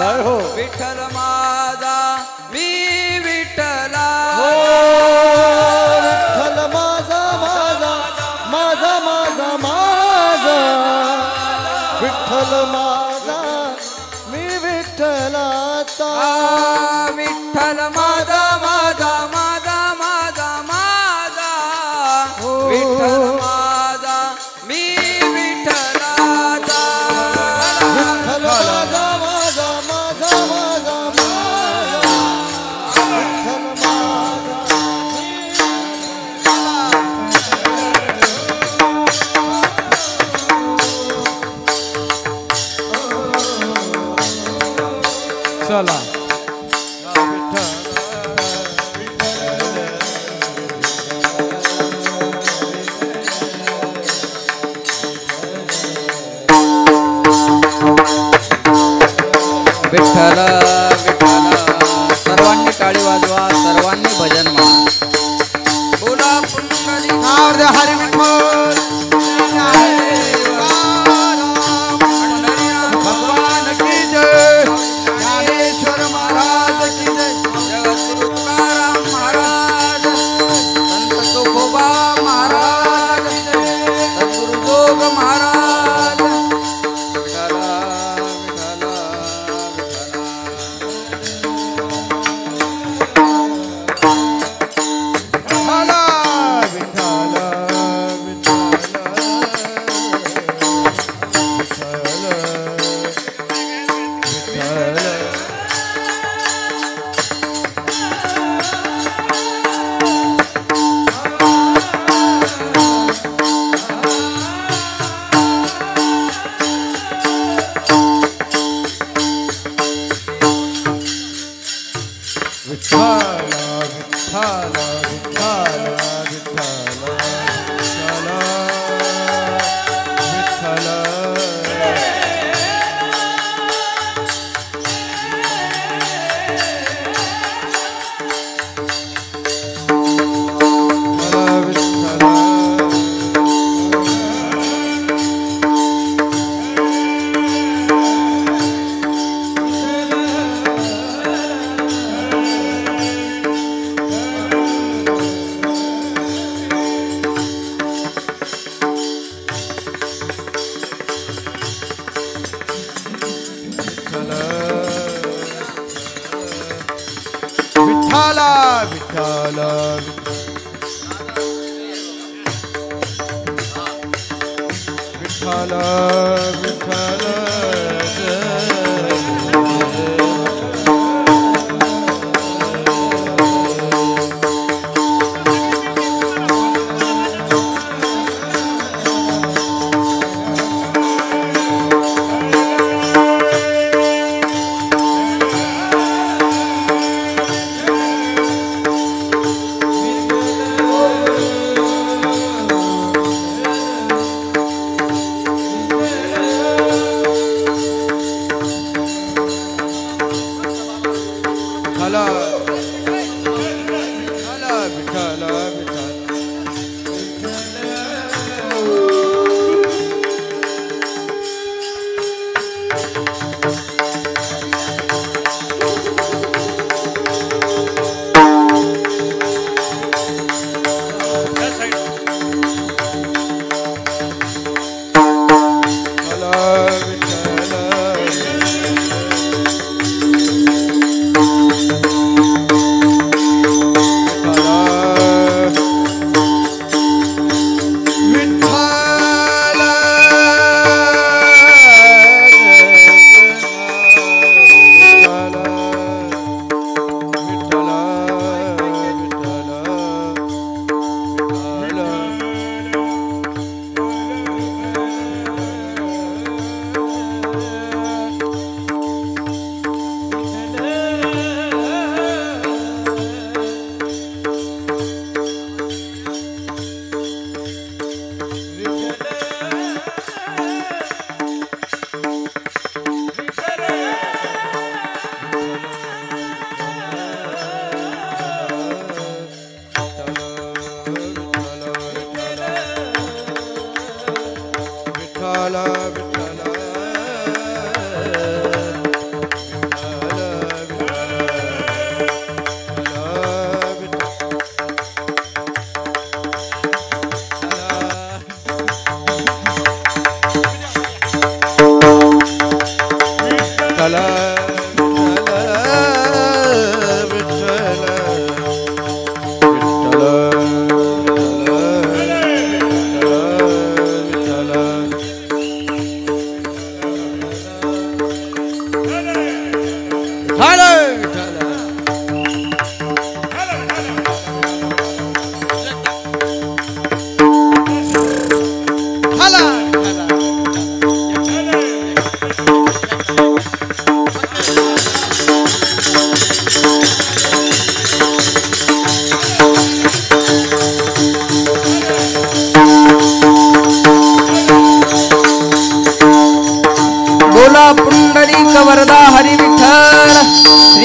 जय हो विठ्ठल माझा मी विठ्ठला विठ्ठल माझा माझा माझा माझा माझा विठ्ठल माझा मी विठ्ठलाचा विठ्ठल माझा माझा माझा माझा माझा विठ्ठल माझा मी विठ्ठलाचा विठ्ठल माझा माझा माझा माझा माझा विठ्ठल माझा चला विठ्ठल विठ्ठल सर्वांनी टाळी वाजवा सर्वांनी भजन म्हणा बोला पुंडलिक हरी विठ्ठल भगवान की जय ज्ञानेश्वर महाराज की जय जगद्गुरु तुकाराम महाराज संत तुकोबा महाराज सद्गुरु जोग महाराज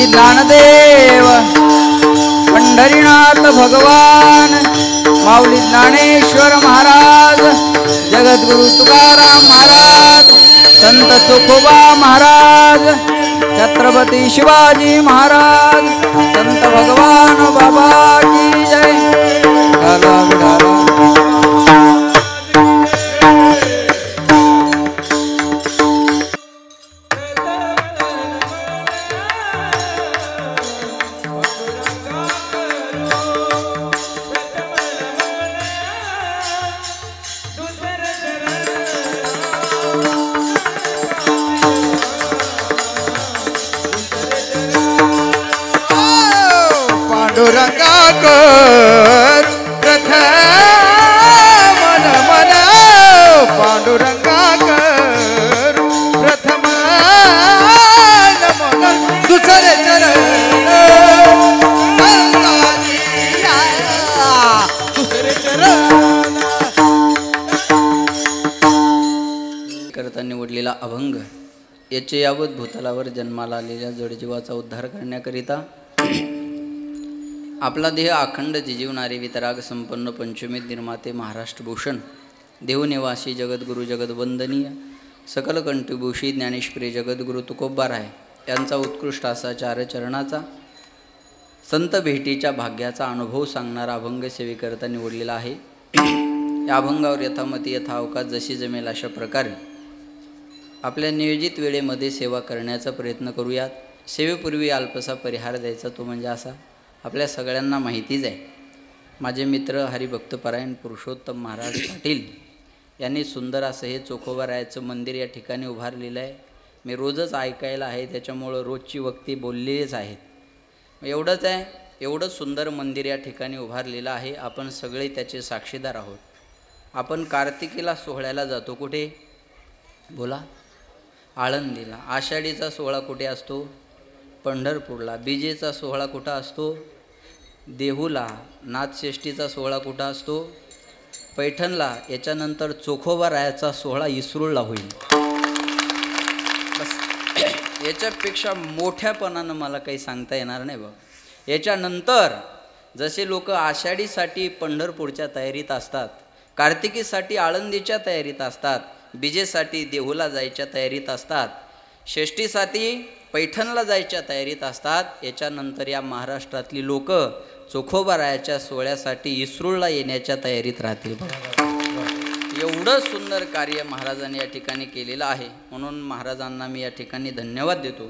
ज्ञानदेव पंढरीनाथ भगवान माऊली ज्ञानेश्वर महाराज जगद्गुरु तुकाराम महाराज संत तुकोबा महाराज छत्रपती शिवाजी महाराज संत भगवान बाबा की जय. विठाला विठाला पांडुरंगाकर प्रथम नमन पांडुरंगाकर प्रथम नमन दुसरे चरण दुसरे चरण. करता निवडलेला अभंग याचे यावत भूतलावर जन्माला आलेल्या जडजीवाचा उद्धार करण्याकरिता आपला देह अखंड जिजीवणारे वितराग संपन्न पंचमी निर्माते महाराष्ट्रभूषण देवनिवासी जगद्गुरु जगदवंदनीय सकल कंठभूषी ज्ञानेश्वरी जगद्गुरु तुकोबाराय यांचा उत्कृष्ट असा चारचरणाचा संत भेटीच्या भाग्याचा अनुभव सांगणारा अभंग सेवेकरता निवडलेला आहे. या अभंगावर यथामती यथावकाश जशी जमेल अशा प्रकारे आपल्या नियोजित वेळेमध्ये सेवा करण्याचा प्रयत्न करूयात. सेवेपूर्वी अल्पसा परिहार द्यायचा तो म्हणजे असा. आपल्या सगळ्यांना माहितीच आहे, माझे मित्र हरिभक्तपरायण पुरुषोत्तम महाराज पाटील यांनी सुंदर असं हे चोखोबारायाचं मंदिर या ठिकाणी उभारलेलं आहे. मी रोजच ऐकायला आहे, त्याच्यामुळं रोजची वक्ती बोललेलीच आहेत. एवढंच आहे, एवढं सुंदर मंदिर या ठिकाणी उभारलेलं आहे. आपण सगळे त्याचे साक्षीदार आहोत. आपण कार्तिकीला सोहळ्याला जातो, कुठे बोला? आळंदीला. आषाढीचा सोहळा कुठे असतो? पंढरपूरला. बीजेचा सोहळा कुठं असतो? देहूला. नाथषष्ठीचा सोहळा कुठं असतो? पैठणला. याच्यानंतर चोखोबारायाचा सोहळा इस्रोळला होईल. बस याच्यापेक्षा मोठ्यापणानं मला काही सांगता येणार नाही बघ. याच्यानंतर जसे लोक आषाढीसाठी पंढरपूरच्या तयारीत असतात, कार्तिकीसाठी आळंदीच्या तयारीत असतात, बीजेसाठी देहूला जायच्या तयारीत असतात, षष्ठीसाठी पैठणला जायच्या तयारीत असतात, याच्यानंतर या महाराष्ट्रातली लोक चोखोबारायाच्या सोहळ्यासाठी इस्रोळला येण्याच्या तयारीत राहतील. एवढं सुंदर कार्य महाराजांनी या ठिकाणी केलेलं आहे. म्हणून महाराजांना मी या ठिकाणी धन्यवाद देतो.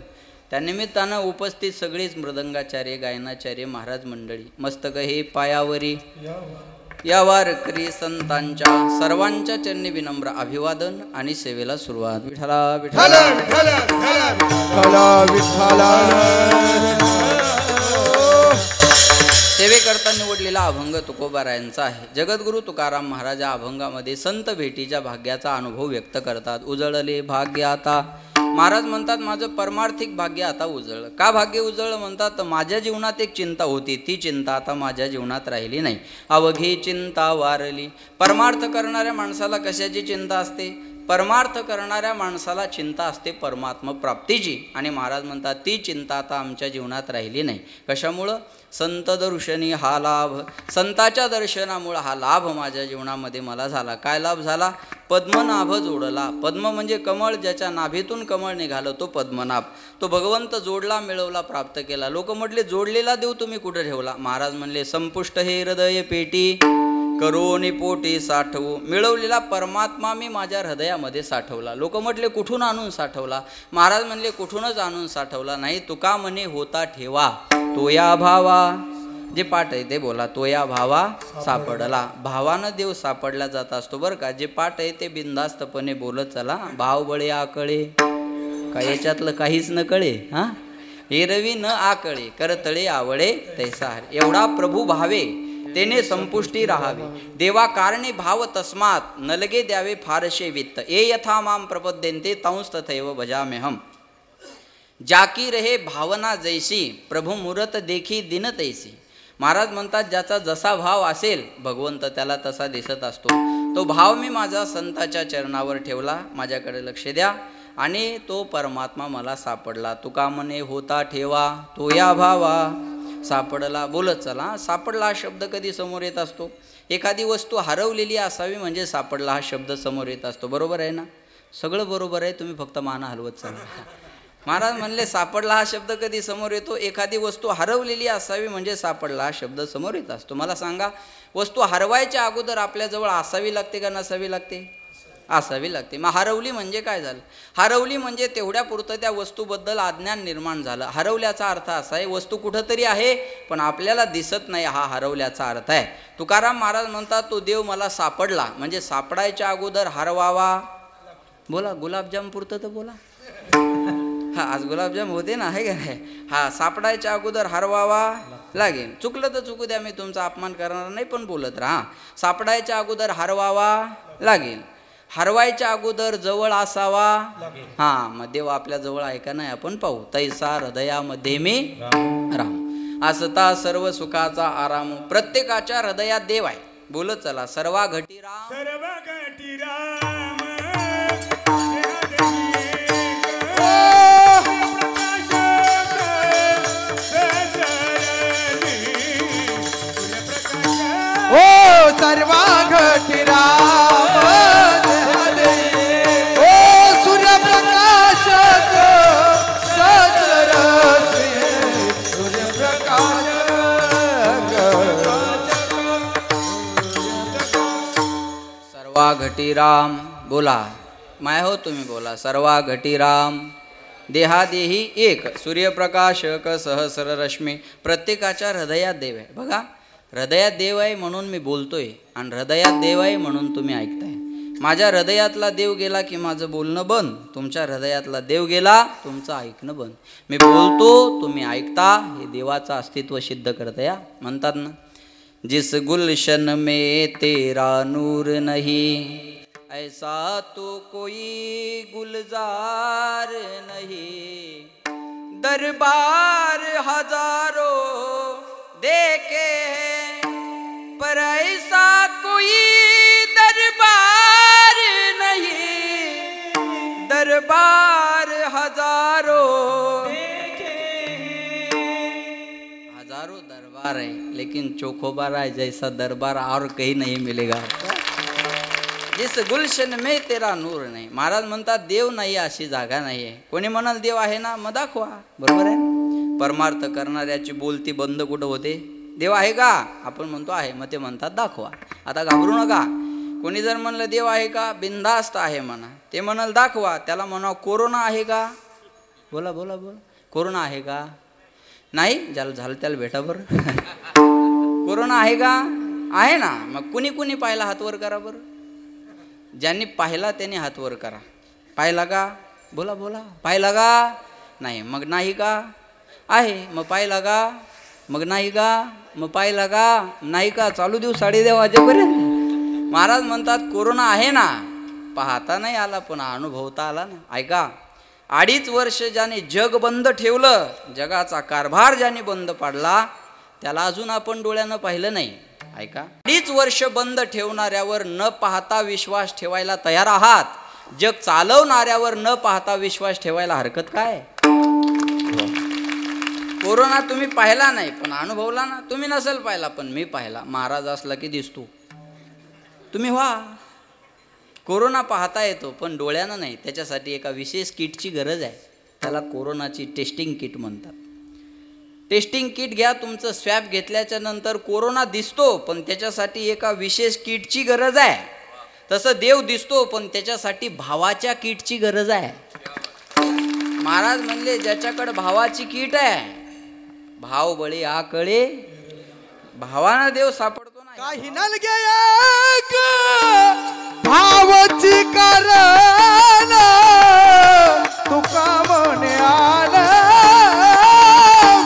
त्यानिमित्तानं उपस्थित सगळीच मृदंगाचार्य, गायनाचार्य, महाराज मंडळी, मस्तक हे पायावरी यावार करी संतांच्या सर्वांच्या चरणी विनम्र अभिवादन आणि सेवेला सुरुवात. विठाला विठाला विठाला विठाला विठाला. सेवेकरता निवडलेला अभंग तुकोबारायांचा आहे. जगद्गुरु तुकाराम महाराज या अभंगामध्ये संत भेटीच्या भाग्याचा अनुभव व्यक्त करतात. उजळले भाग्य आता. महाराज म्हणतात माझं परमार्थिक भाग्य आता उजळलं. का भाग्य उजळलं म्हणतात? तर माझ्या जीवनात एक चिंता होती, ती चिंता आता माझ्या जीवनात राहिली नाही. अवघी चिंता वारली. परमार्थ करणाऱ्या माणसाला कशाची चिंता असते? परमार्थ करणाऱ्या माणसाला चिंता असते परमात्मा प्राप्तीची. आणि महाराज म्हणतात ती चिंता आता आमच्या जीवनात राहिली नाही. कशामुळं? संत दर्शनी हा लाभ. संताच्या दर्शनामुळं हा लाभ माझ्या जीवनामध्ये मला झाला. काय लाभ झाला? पद्मनाभ जोडला. पद्म म्हणजे कमळ, ज्याच्या नाभीतून कमळ निघालं तो पद्मनाभ. तो भगवंत जोडला, मिळवला, प्राप्त केला. लोक म्हटले जोडलेला देव तुम्ही कुठे ठेवला? महाराज म्हणले संपुष्ट हे हृदय पेटी करोनी पोटी साठवू. मिळवलेला परमात्मा मी माझ्या हृदयामध्ये साठवला. लोक म्हटले कुठून आणून साठवला? महाराज म्हणले कुठूनच आणून साठवला नाही. तुका म्हणे होता ठेवा तो या भावा. जे पाठ आहे ते बोला. तो या भावा सापडला. भावानं देव सापडला जात असतो बरं का. जे पाठ आहे ते बिनधास्तपणे बोलत चला. भाव बळे आकळे का याच्यातलं काहीच न कळे. हां एरवी न आकळे करतळे आवळे तैसा. एवढा प्रभू भावे तेने संपुष्टी राहावे. देवा कारणे भाव तस्मात नलगे द्यावे फारशे वित्त. ए यथा माम प्रपद्यन्ते तंस तथैव भजाम्यहम. जाकी रहे भावना जैसी प्रभू मूरत देखी दिन तैसी. महाराज म्हणतात ज्याचा जसा भाव असेल भगवंत त्याला तसा दिसत असतो. तो भाव मी माझा संताच्या चरणावर ठेवला. माझ्याकडे लक्ष द्या. आणि तो परमात्मा मला सापडला. तुका म्हणे होता ठेवा तो या भावा सापडला. बोलत चला. सापडला हा शब्द कधी समोर येत असतो? एखादी वस्तू हरवलेली असावी म्हणजे सापडला हा शब्द समोर येत असतो. बरोबर आहे ना? सगळं बरोबर आहे, तुम्ही फक्त माना हलवत चला. महाराज म्हणले सापडला हा शब्द कधी समोर येतो? एखादी वस्तू हरवलेली असावी म्हणजे सापडला हा शब्द समोर येत असतो. मला सांगा, वस्तू हरवायच्या अगोदर आपल्याजवळ असावी लागते का नसावी लागते? असावी लागते. मग हरवली म्हणजे काय झालं? हरवली म्हणजे तेवढ्यापुरतं त्या वस्तूबद्दल अज्ञान निर्माण झालं. हरवल्याचा अर्थ असा आहे, वस्तू कुठंतरी आहे पण आपल्याला दिसत नाही, हा हरवल्याचा अर्थ आहे. तुकाराम महाराज म्हणतात तो देव मला सापडला म्हणजे सापडायच्या अगोदर हरवावा. बोला, गुलाबजाम पुरतं तर बोला. हा, आज गुलाबजाम होते ना, आहे का नाही? हा, सापडायच्या अगोदर हरवावा लागेल. चुकलं तर चुकू द्या, मी तुमचा अपमान करणार नाही, पण बोलत राहा. सापडायच्या अगोदर हरवावा लागेल. हरवायच्या अगोदर जवळ असावा. हा, मग देव आपल्या जवळ आहे का नाही आपण पाहू. तैसा हृदयामध्ये मी राम असता सर्व सुखाचा आराम. प्रत्येकाच्या हृदयात देव आहे. बोलत चला. सर्वा घटी राम, सर्व घटी राम, ओ सर्वा घटी राम, ओ सूर्यप्रकाशक सचर सूर्यप्रकाशक. सर्वा घटी राम. बोला माय हो, तुम्ही बोला. सर्वा घटी राम, देहादेही एक, सूर्यप्रकाशक सहस्र रश्मी. प्रत्येकाच्या हृदयात देव आहे. बघा, हृदयात देव आहे म्हणून मी बोलतोय आणि हृदयात देव आहे म्हणून तुम्ही ऐकताय. माझ्या हृदयातला देव गेला की माझं बोलणं बंद. तुमच्या हृदयातला देव गेला, तुमचं ऐकणं बंद. मी बोलतो, तुम्ही ऐकता, हे देवाचं अस्तित्व सिद्ध करतं. या म्हणतात ना, जिस गुलशन में तेरा नूर नहीं ऐसा तो कोई गुलजार नहीं. दरबार हजारों देखे पर ऐसा कोई दरबार नहीं. दरबार हजारों हजारों दरबार है, लेकिन चोखोबा राय जैसा दरबार और कहीं नहीं मिलेगा. जिस गुलशन में तेरा नूर नाही. महाराज म्हणतात देव नाही अशी जागा नाही आहे. कोणी म्हणाल देव आहे ना, मग दाखवा. बरोबर आहे. परमार्थ करणाऱ्याची बोलती बंद कुठं होते? देव आहे का? आपण म्हणतो आहे, मग ते म्हणतात दाखवा. आता घाबरू नका. कोणी जर म्हणलं देव आहे का, बिनधास्त आहे म्हणा. ते म्हणाल दाखवा. त्याला म्हणा कोरोना आहे का? बोला बोला बोला. कोरोना आहे का? नाही, ज्याला झालं त्याला भेटा बरं. कोरोना आहे का? आहे ना. मग कुणी कुणी पाहिला हातवर करा बरं. ज्यांनी पाहिला त्यांनी हातवर करा. पाहिला का? बोला बोला. पाहिला का? नाही. मग नाही का? आहे. मग पाहिला का? मग नाही का? मग पाहिला का? नाही का? चालू देऊ 2:30 वाजेपर्यंत. महाराज म्हणतात कोरोना आहे ना, पाहता नाही आला पण अनुभवता आला ना. ऐका, 2.5 वर्ष ज्याने जग बंद ठेवलं, जगाचा कारभार ज्याने बंद पाडला, त्याला अजून आपण डोळ्यानं पाहिलं नाही. ऐका, 2.5 वर्ष बंद ठेवणाऱ्यावर न पाहता विश्वास ठेवायला तयार आहात. जग चालवणाऱ्यावर न पाहता विश्वास ठेवायला हरकत काय? कोरोना तुम्ही पाहिला नाही पण अनुभवला ना. तुम्ही नसेल पाहिला पण मी पाहिला. महाराज असला की दिसतो. तुम्ही व्हा. कोरोना पाहता येतो पण डोळ्यानं नाही. त्याच्यासाठी एका विशेष किटची गरज आहे. त्याला कोरोनाची टेस्टिंग किट म्हणतात. टेस्टिंग किट घ्या. तुमचं स्वॅब घेतल्याच्या नंतर कोरोना दिसतो पण त्याच्यासाठी एका विशेष किटची गरज आहे. तसं देव दिसतो पण त्याच्यासाठी भावाच्या किटची गरज आहे. महाराज म्हणले ज्याच्याकडे भावाची किट आहे, भाव बळी आकडे, भावानं देव सापडतो ना. काही नलगे एक भावची कारण तुका म्हणे आला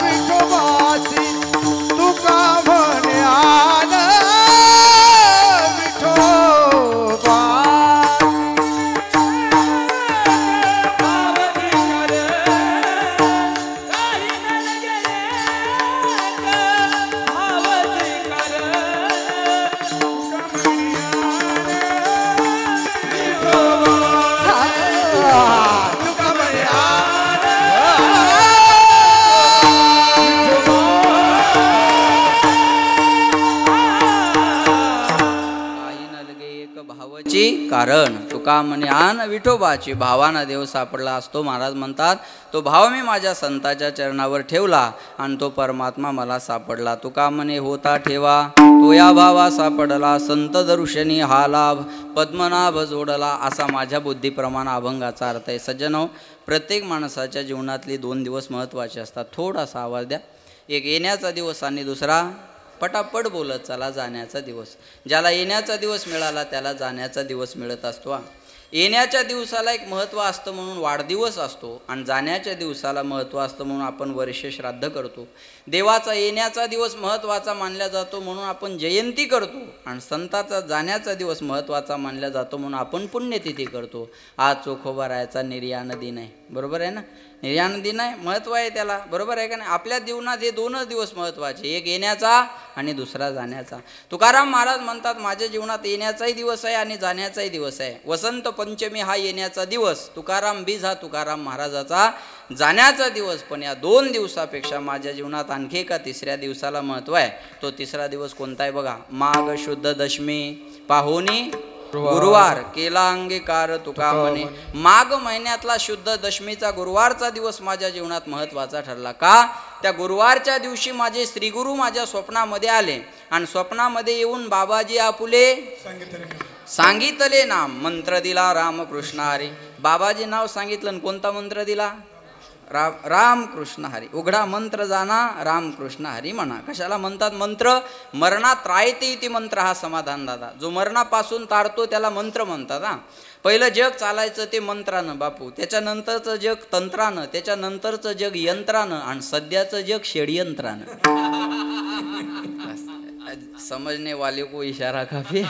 विठोबाची. तुका म्हणे आला विठोबा. कारण. तुका म्हणे आन विठोबाची, भावाना देव सापडला असतो. महाराज म्हणतात तो भाव मी माझ्या संताच्या चरणावर ठेवला आणि तो परमात्मा मला सापडला. तुका म्हणे होता ठेवा तो या भावा सापडला, संत दर्शनी हा लाभ पद्मनाभ जोडला. असा माझ्या बुद्धीप्रमाणे अभंगाचा अर्थ आहे. सज्जनो, प्रत्येक माणसाच्या जीवनातले 2 दिवस महत्त्वाचे असतात. थोडासा आवाज द्या. एक येण्याचा दिवस आणि दुसरा पटापट बोलत चला जाण्याचा दिवस. ज्याला येण्याचा दिवस मिळाला त्याला जाण्याचा दिवस मिळत असतो. येण्याच्या दिवसाला एक महत्त्व असतं म्हणून वाढदिवस असतो आणि जाण्याच्या दिवसाला महत्त्व असतं म्हणून आपण वर्ष श्राद्ध करतो. देवाचा येण्याचा दिवस महत्त्वाचा मानला जातो म्हणून आपण जयंती करतो आणि संताचा जाण्याचा दिवस महत्त्वाचा मानला जातो म्हणून आपण पुण्यतिथी करतो. आज चोखोबारायाचा निर्याण दिन आहे, बरोबर आहे ना? निर्याण दिन आहे, महत्त्व आहे त्याला, बरोबर आहे का नाही? आपल्या जीवनात हे 2च दिवस महत्त्वाचे, एक येण्याचा आणि दुसरा जाण्याचा. तुकाराम महाराज म्हणतात माझ्या जीवनात येण्याचाही दिवस आहे आणि जाण्याचाही दिवस आहे. वसंत पंचमी हा येण्याचा दिवस, तुकाराम बीज हा तुकाराम महाराजाचा जाण्याचा दिवस. पण या 2 दिवसापेक्षा माझ्या जीवनात आणखी एका 3ऱ्या दिवसाला महत्त्व आहे. तो 3रा दिवस कोणता आहे बघा. माघ शुद्ध दशमी पाहुणी गुरुवार केला अंगीकार. तुका म्हणे माघ महिन्यातला शुद्ध दशमीचा गुरुवारचा दिवस माझ्या जीवनात महत्त्वाचा ठरला. का? त्या गुरुवारच्या दिवशी माझे श्रीगुरु माझ्या स्वप्नामध्ये आले आणि स्वप्नामध्ये येऊन बाबाजी आपुले सांगितले नाम मंत्र दिला रामकृष्ण हरी. बाबाजी नाव सांगितलं. कोणता मंत्र दिला? रामकृष्ण हरी. उघडा मंत्र जाणा रामकृष्ण हरी म्हणा. कशाला म्हणतात मंत्र? मरणात राहते ती मंत्र हा समाधान दादा. जो मरणापासून तारतो त्याला मंत्र म्हणतात. पहिलं जग चालायचं ते मंत्रानं बापू, त्याच्यानंतरचं जग तंत्रानं, त्याच्यानंतरचं जग यंत्रानं आणि सध्याचं जग षड्यंत्रानं. समजणे वाले को इशारा काफी.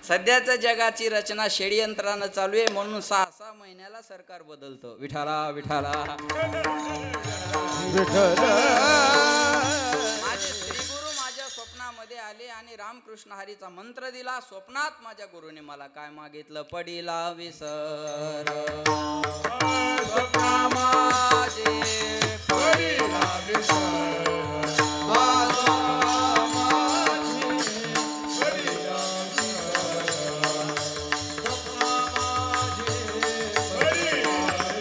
सध्याच्या जगाची रचना षड्यंत्रानं चालू आहे म्हणून 6-6 महिन्याला सरकार बदलतं. विठाला विठाला. माझे श्रीगुरु माझ्या स्वप्नामध्ये आले आणि रामकृष्ण हरीचा मंत्र दिला. स्वप्नात माझ्या गुरुने मला काय मागितलं? पडिला विसर स्वप्ना माझे पडिला विसर.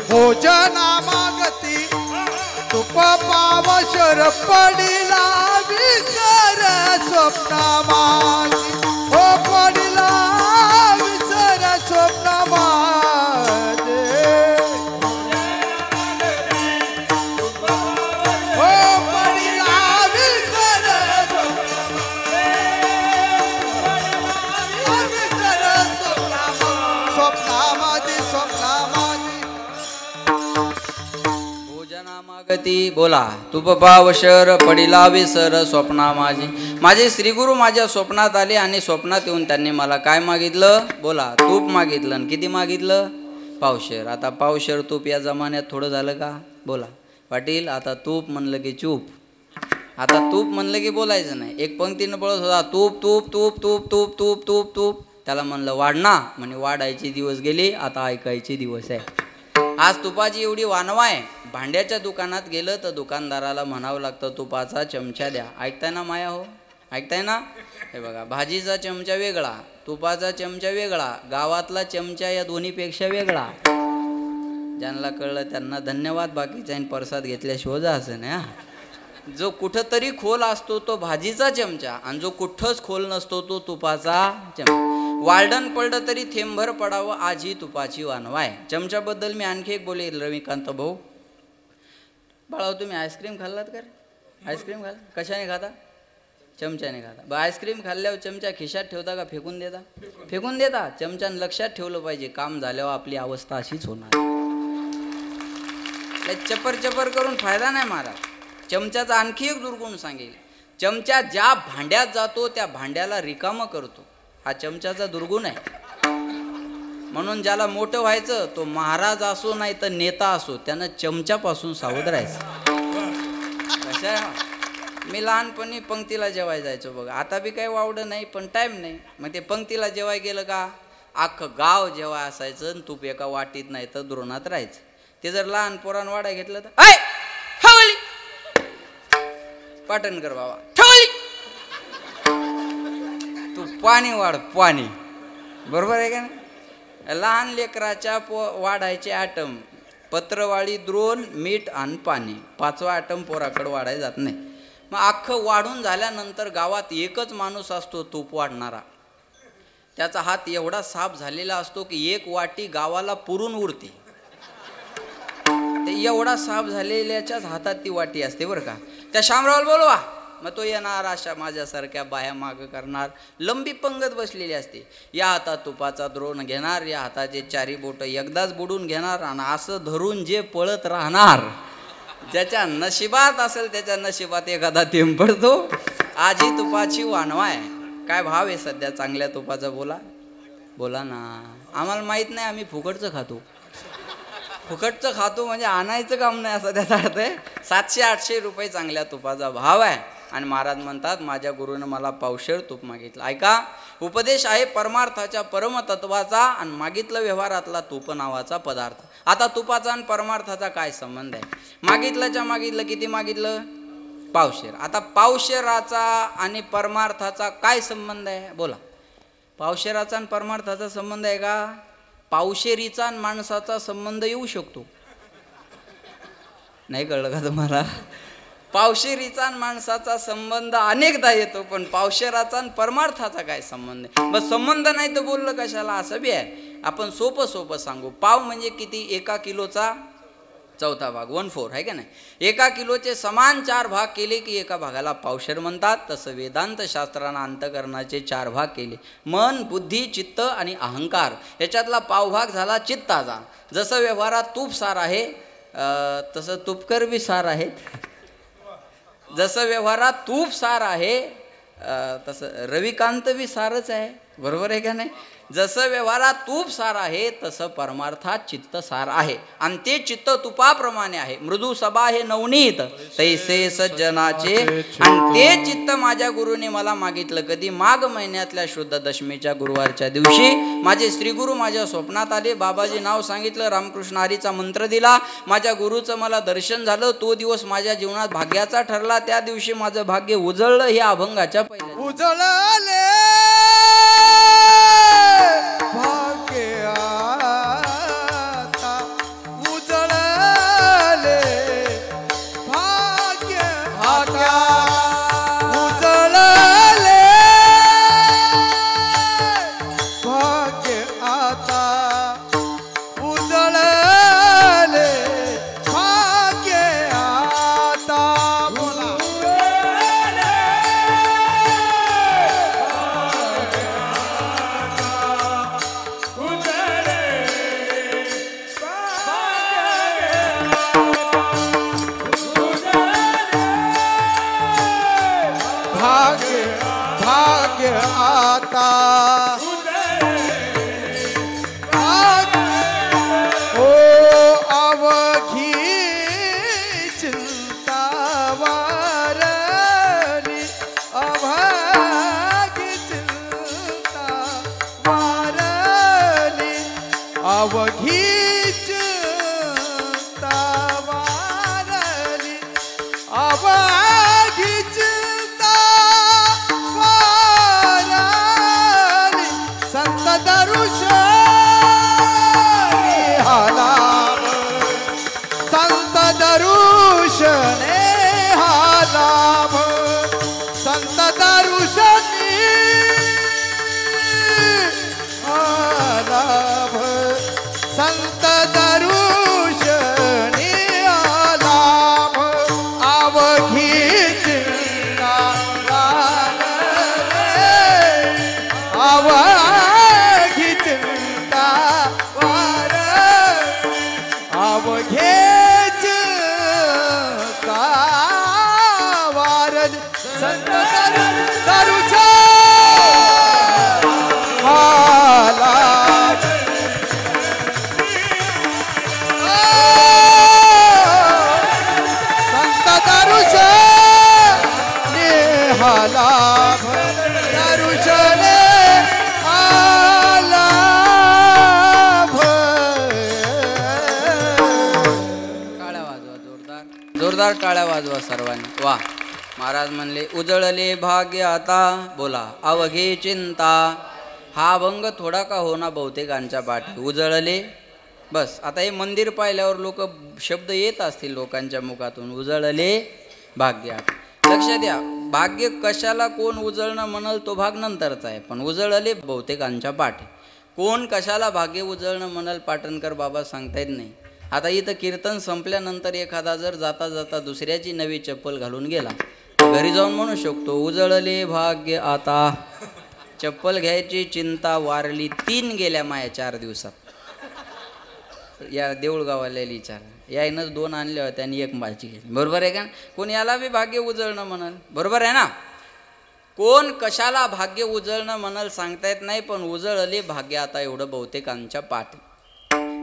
भोजना मागती तुप पावशर पडिला विसर स्वप्ना माझी. हो पडिला विसर स्वप्ना माझे. हो पडिला विसर स्वप्ना माझी स्वप्ना माझी. मागती बोला तुप पावशर पडिला विसर स्वप्ना माझी. माझे श्रीगुरु माझ्या स्वप्नात आले आणि स्वप्नात येऊन त्यांनी मला काय मागितलं? बोला तूप मागितलं. आणि किती मागितलं? पावशर. आता पावशर तूप या जमान्यात थोडं झालं का? बोला पाटील. आता तूप म्हणलं की चूप. आता तूप म्हणलं की बोलायचं नाही. एक पंक्तीनं पळत होता तूप तूप तूप तूप तूप तूप तूप तूप. त्याला म्हणलं वाढना, म्हणे वाढायचे दिवस गेले, आता ऐकायचे दिवस आहे. आज तुपाची एवढी वानवा आहे. भांड्याच्या दुकानात गेलं तर दुकानदाराला म्हणावं लागतं तुपाचा चमचा द्या. ऐकताय ना माया हो? ऐकताय ना? हे बघा भाजीचा चमचा वेगळा, तुपाचा चमचा वेगळा, गावातला चमचा या दोन्हीपेक्षा वेगळा. ज्यांना कळलं त्यांना धन्यवाद. बाकीच्या प्रसाद घेतल्याशिवाय जायचं नाही. जो कुठंतरी खोल असतो तो भाजीचा चमचा आणि जो कुठंच खोल नसतो तो तुपाचा चमचा. वालडन पडलं तरी थेंबभर पडावं आज ही तुपाची वानवा आहे. चमच्याबद्दल मी आणखी एक बोलेल. रविकांत भाऊ बाळा तुम्ही आईस्क्रीम खाल्लात का? आईस्क्रीम खाल कशाने खाता? चमच्याने खाता. बरं आईस्क्रीम खाल्ल्यावर चमचा खिशात ठेवता का फेकून देता? फेकून देता. चमच्यानं लक्षात ठेवलं पाहिजे काम झाल्यावर आपली अवस्था अशीच होणार. चपर चपर करून फायदा नाही महाराज. चमच्याचा आणखी एक दुर्गुण सांगेल. चमचा ज्या भांड्यात जातो त्या भांड्याला रिकामं करतो. हा चमच्याचा दुर्गुण आहे. म्हणून ज्याला मोठं व्हायचं तो महाराज असो नाही तर नेता असो त्यानं चमच्यापासून सावध राहायचं. कशा मी लहानपणी पंक्तीला जेवाय जायचो बघा. आता बी काही वावडं नाही पण टाईम नाही. मग ते पंक्तीला जेवाय गेलं का अख्खं गाव जेवाय असायचं आणि तूप एका वाटीत नाही तर द्रोणात राहायचं. ते जर लहान पोरान वाडा घेतलं तर ऐ ठेवली पाटणकर बाबा ठेवली तू पाणी वाढ पाणी. बरोबर आहे का नाही? लहान लेकराच्या वाढायचे ॲटम पत्रवाळी, द्रोण, मीठ आणि पाणी. 5वा ॲटम पोराकडे वाढायला जात नाही. मग अख्खं वाढून झाल्यानंतर गावात एकच माणूस असतो तूप वाढणारा. त्याचा हात एवढा साफ झालेला असतो की 1 वाटी गावाला पुरून उरते. ते एवढा साफ झालेल्याच्याच हातात ती वाटी असते बरं का. त्या शामरावला बोलवा. मग तो येणार, अशा माझ्यासारख्या बाया मागं करणार, लंबी पंगत बसलेली असते. या हातात तुपाचा द्रोण घेणार, या हाताचे 4 बोटं एकदाच बुडून घेणार आणि असं धरून जे पळत राहणार, ज्याच्या नशिबात असेल त्याच्या नशिबात एखादा थेंब पडतो. आजी तुपाची वाणवाय. काय भाव आहे सध्या चांगल्या तुपाचा? बोला बोला ना. आम्हाला माहीत नाही, आम्ही फुकटचं खातो. फुकटचं खातो म्हणजे आणायचं काम नाही असं त्याचा अर्थ आहे. 700-800 रुपये चांगल्या तुपाचा भाव आहे. आणि महाराज म्हणतात माझ्या गुरुनं मला पावशेर तूप मागितलं. ऐका, उपदेश आहे परमार्थाच्या परमतत्वाचा आणि मागितलं व्यवहारातला तूप नावाचा पदार्थ. आता तुपाचा आणि परमार्थाचा काय संबंध आहे? मागितल्याच्या मागितलं किती मागितलं? पावशेर. आता पावशेराचा आणि परमार्थाचा काय संबंध आहे? बोला. पावशेराचा आणि परमार्थाचा संबंध आहे का? पावशेरीचा आणि माणसाचा संबंध येऊ शकतो. नाही कळलं का तुम्हाला? पावशेरीचा आणि माणसाचा संबंध अनेकदा येतो, पण पावशेराचा आणि परमार्थाचा काय संबंध आहे? बस संबंध नाही तर बोललं कशाला, असं बी आहे. आपण सोपं सांगू. पाव म्हणजे किती? 1 किलोचा 1/4 भाग, 1/4 आहे का नाही? 1 किलोचे समान 4 भाग केले की एका भागाला पावशेर म्हणतात. तसं वेदांत शास्त्रानं अंतकरणाचे 4 भाग केले. मन, बुद्धी, चित्त आणि अहंकार. याच्यातला पावभाग झाला चित्ताचा. जसं व्यवहारात तूप सार आहे तसं तुपकर बी सार आहेत. जसं व्यवहारात तूप सार आहे तसं रविकांत बी सारच आहे. बरोबर आहे का नाही? जसं व्यवहारात तूप सार आहे तसं परमार्थात चित्त सार आहे. आणि ते चित्त तुपाप्रमाणे आहे. मृदू सबा हे नवनीत तैसे सज्जनाचे. आणि ते चित्त माझ्या गुरुने मला मागितलं कधी? माघ महिन्यातल्या शुद्ध दशमीच्या गुरुवारच्या दिवशी माझे श्रीगुरु माझ्या स्वप्नात आले. बाबाजी नाव सांगितलं, रामकृष्ण हरीचा मंत्र दिला. माझ्या गुरुचं मला दर्शन झालं. तो दिवस माझ्या जीवनात भाग्याचा ठरला. त्या दिवशी माझं भाग्य उजळलं. हे अभंगाच्या पहिल्या उजळले भाग्य आता, उजळले भाग्य आता, उजळले भाग्य आता, उजळले भाग्य आता. बोला. भाग्य आता, ओ अवघी चिंता वारली, अवघी चिंता वारली, अवघी चिंता वारली, अवघी चिंता वारली. संत दरुशनी हालाम, संत दरुशने हालाम, संत दरुशनी हालाम, संत दरुशनी हालाम, अवघी चिंता वारली, अवघी चिंता वारली, अवघी चिंता वारली. संत दरुशनी हालाम, संत दरुशनी हालाम, दरुशनी हालाम. टाळ्या वाजवा जोरदार, जोरदार टाळ्या वाजवा सर्वांनी. वा. महाराज म्हणले उजळले भाग्य आता. बोला. अवघी चिंता हा अभंग थोडा का होना बहुतेकांच्या पाठी उजळले. बस आता हे मंदिर पाहिल्यावर लोक शब्द येत असतील लोकांच्या मुखातून, उजळले भाग्य. लक्ष द्या, भाग्य कशाला कोण उजळणं म्हणल तो भाग नंतरचा आहे, पण उजळले बहुतेकांच्या पाठी. कोण कशाला भाग्य उजळणं म्हणल पाटणकर बाबा सांगता येत नाही. आता इथं कीर्तन संपल्यानंतर एखादा जर जाता जाता दुसऱ्याची नवी चप्पल घालून गेला, घरी जाऊन म्हणू शकतो उजळले भाग्य आता. चप्पल घ्यायची चिंता वारली 3 गेल्या माया 4 दिवसात. या देऊळगावाला विचार, यायनंच 2 आणल्या होत्या आणि 1 माझी घेतली. बरोबर आहे का? कोण याला बी भाग्य उजळणं म्हणाल, बरोबर आहे ना? कोण कशाला भाग्य उजळणं म्हणाल सांगता येत नाही, पण उजळले भाग्य आता एवढं बहुतेकांच्या पाठी.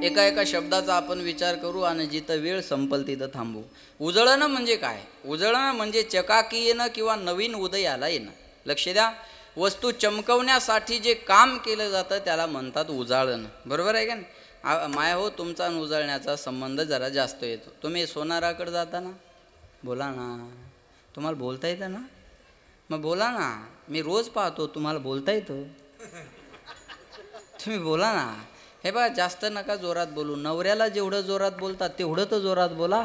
एका एका शब्दाचा आपण विचार करू आणि जिथं वेळ संपल तिथं थांबू. उजळणं म्हणजे काय? उजळणं म्हणजे चकाकी येणं किंवा नवीन उदयाला येणं. लक्ष द्या, वस्तू चमकवण्यासाठी जे काम केलं जातं त्याला म्हणतात उजाळणं. बरोबर आहे का नाही? माया हो, तुमचा उजळण्याचा संबंध जरा जास्त येतो. तुम्ही सोनाराकडे जाता ना, बोला ना, तुम्हाला बोलता येतं ना, मग बोला ना. मी रोज पाहतो, तुम्हाला बोलता येतं, तुम्ही बोला ना. हे बघा, जास्त नका जोरात बोलू. नवऱ्याला जेवढं जोरात बोलतात तेवढं तर जोरात बोला.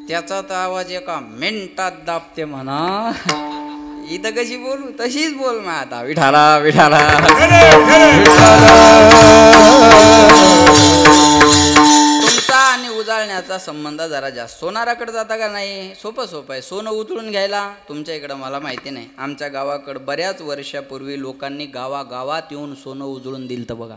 त्याचा तर आवाज एका मिनिटात दाबते म्हणा. इथं कशी बोलू तशीच बोल मग आता. विठाला विठाला तुमचा आणि उजाळण्याचा संबंध जरा जास्त. सोनाराकडे जाता का नाही? सोपं आहे. सोनं उतरून घ्यायला तुमच्या इकडं मला माहिती नाही, आमच्या गावाकडं बऱ्याच वर्षापूर्वी लोकांनी गावागावात येऊन सोनं उजळून दिलं. तर बघा,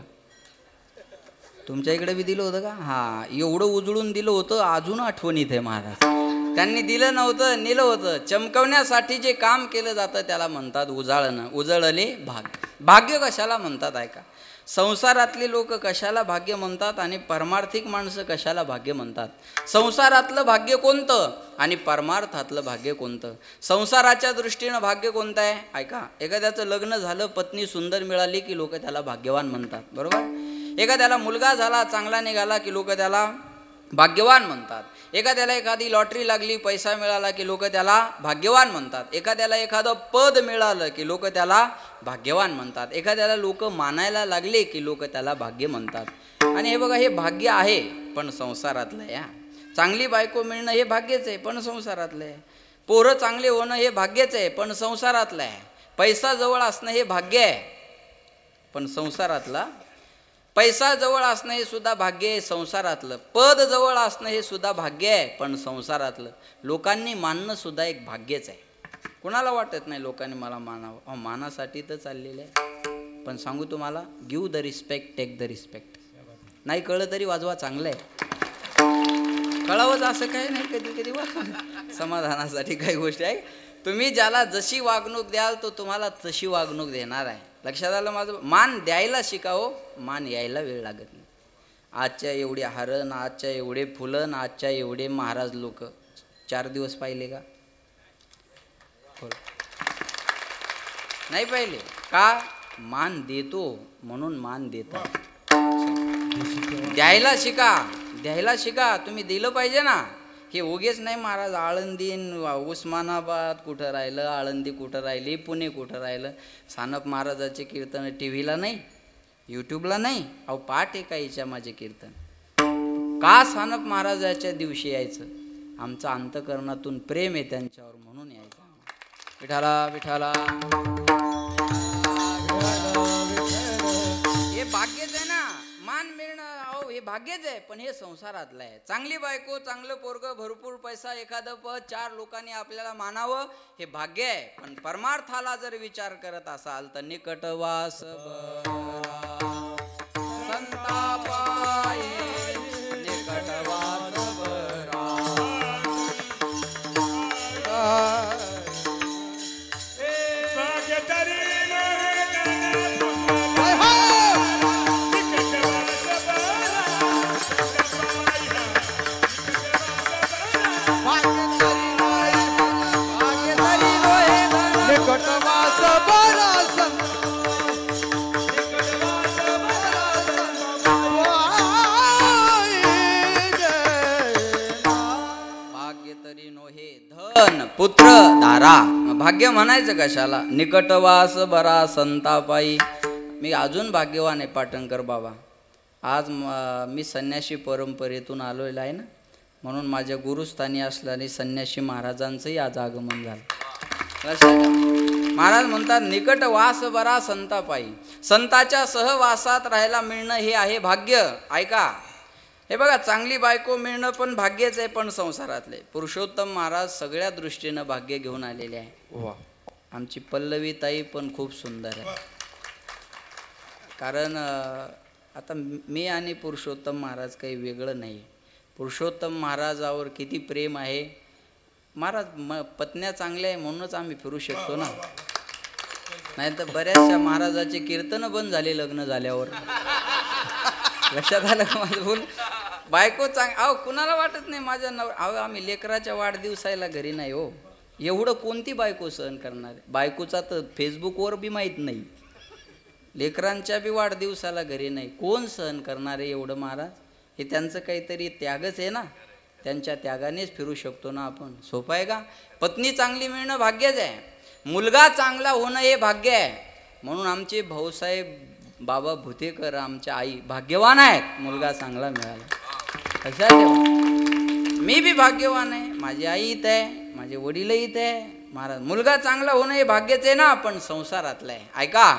तुमच्या इकडे बी दिलं होतं का? हां, एवढं उजळून दिलं होतं, अजून आठवणीत आहे महाराज. त्यांनी दिलं नव्हतं, नेलं होतं. चमकवण्यासाठी जे काम केलं जातं त्याला म्हणतात उजाळणं. उजळले भाग्य. भाग्य कशाला म्हणतात ऐका. संसारातले लोक कशाला भाग्य म्हणतात आणि परमार्थिक माणसं कशाला भाग्य म्हणतात? संसारातलं भाग्य कोणतं आणि परमार्थातलं भाग्य कोणतं? संसाराच्या दृष्टीनं भाग्य कोणतं आहे ऐका. एखाद्याचं लग्न झालं, पत्नी सुंदर मिळाली की लोक त्याला भाग्यवान म्हणतात. बरोबर? एखाद्याला मुलगा झाला, चांगला निघाला की लोक त्याला भाग्यवान म्हणतात. एखाद्याला एखादी लॉटरी लागली, पैसा मिळाला की लोक त्याला भाग्यवान म्हणतात. एखाद्याला एखादं पद मिळालं की लोक त्याला भाग्यवान म्हणतात. एखाद्याला लोक मानायला लागले की लोक त्याला भाग्य म्हणतात. आणि हे बघा, हे भाग्य आहे पण संसारातलं आहे. चांगली बायको मिळणं हे भाग्यच आहे पण संसारातलं आहे. पोरं चांगले होणं हे भाग्यच आहे पण संसारातलं आहे. पैसा जवळ असणं हे भाग्य आहे पण संसारातला. पैसा जवळ असणं हे सुद्धा भाग्य आहे संसारातलं. पद जवळ असणं हे सुद्धा भाग्य आहे पण संसारातलं. लोकांनी मानणं सुद्धा एक भाग्यच आहे. कुणाला वाटत नाही लोकांनी मला मानावं? मानासाठी तर चाललेलं आहे. पण सांगू तुम्हाला, give the respect, take the respect. नाही कळलं तरी वाजवा, चांगलं आहे. कळावंच असं काही नाही, कधी कधी वाजवा समाधानासाठी. काही गोष्टी आहे, तुम्ही ज्याला जशी वागणूक द्याल तो तुम्हाला तशी वागणूक देणार आहे. लक्षात आलं माझं? मान द्यायला शिकावं, मान यायला वेळ लागत नाही. आजच्या एवढे हारण, आजच्या एवढे फुलं, आजच्या एवढे महाराज लोक 4 दिवस पाहिले का? नाही पाहिले का? मान देतो म्हणून मान देतात. द्यायला शिका, द्यायला शिका. तुम्ही दिलं पाहिजे ना. हे उगेच नाही महाराज. आळंदीन उस्मानाबाद कुठं राहिलं, आळंदी कुठं राहिली, पुणे कुठं राहिलं. सानप महाराजाचे कीर्तन टी व्हीला नाही, यूट्यूबला नाही. अहो पाठ आहे का हिच्या माझे कीर्तन? का सानप महाराजाच्या दिवशी यायचं? आमचं अंतकरणातून प्रेम आहे त्यांच्यावर म्हणून यायचं. विठाला विठाला. हे भाग्यच आहे ना. मान मिळणं अहो हे भाग्यच आहे पण हे संसारातलं आहे. चांगली बायको, चांगलं पोरगं, भरपूर पैसा, एखादं पद, 4 लोकांनी आपल्याला मानावं हे भाग्य आहे. पण परमार्थाला जर विचार करत असाल तर निकटवास संतापाई, निकटवास पुत्र धारा. भाग्य म्हणायचं कशाला? निकटवास बरा संतापाई. मी अजून भाग्यवान आहे पाटणकर बाबा. आज मी संन्यासी परंपरेतून आलेलो आहे ना, म्हणून माझ्या गुरुस्थानी असल्याने संन्यासी महाराजांचंही आज आगमन झालं. महाराज म्हणतात निकट वास बरा संतापायी. संताच्या सहवासात राहायला मिळणं हे आहे भाग्य. ऐका, हे बघा, चांगली बायको मिळणं पण भाग्यच आहे, पण संसारातले. पुरुषोत्तम महाराज सगळ्या दृष्टीनं भाग्य घेऊन आलेले आहे. आमची पल्लवी ताई पण खूप सुंदर आहे. कारण आता मी आणि पुरुषोत्तम महाराज काही वेगळं नाही. पुरुषोत्तम महाराजावर किती प्रेम आहे. महाराज पत्न्या चांगल्या आहे म्हणूनच आम्ही फिरू शकतो ना, नाही तर बऱ्याचशा महाराजाचे कीर्तन बंद झाले लग्न झाल्यावर. लक्षात आलं का माझं बोल? बायको अहो कुणाला वाटत नाही माझ्या अहो आम्ही लेकराच्या वाढदिवसाला घरी नाही हो. एवढं कोणती बायको सहन करणार? बायकोचा तर फेसबुकवर बी माहीत नाही, लेकरांच्या बी वाढदिवसाला घरी नाही. कोण सहन करणार आहे एवढं महाराज? हे त्यांचं काहीतरी त्यागच आहे ना, त्यांच्या त्यागानेच फिरू शकतो ना आपण. सोपं आहे का? पत्नी चांगली मिळणं भाग्यच आहे, मुलगा चांगला होणं हे भाग्य आहे. म्हणून आमचे भाऊसाहेब बाबा भुतेकर आमच्या आई भाग्यवान आहेत, मुलगा चांगला मिळाला. लक्षात ठेवा, मी बी भाग्यवान आहे, माझी आई इथं आहे, माझे वडीलही इथं आहे. महाराज मुलगा चांगला होणं हे भाग्यच आहे ना, पण संसारातलं आहे. ऐका,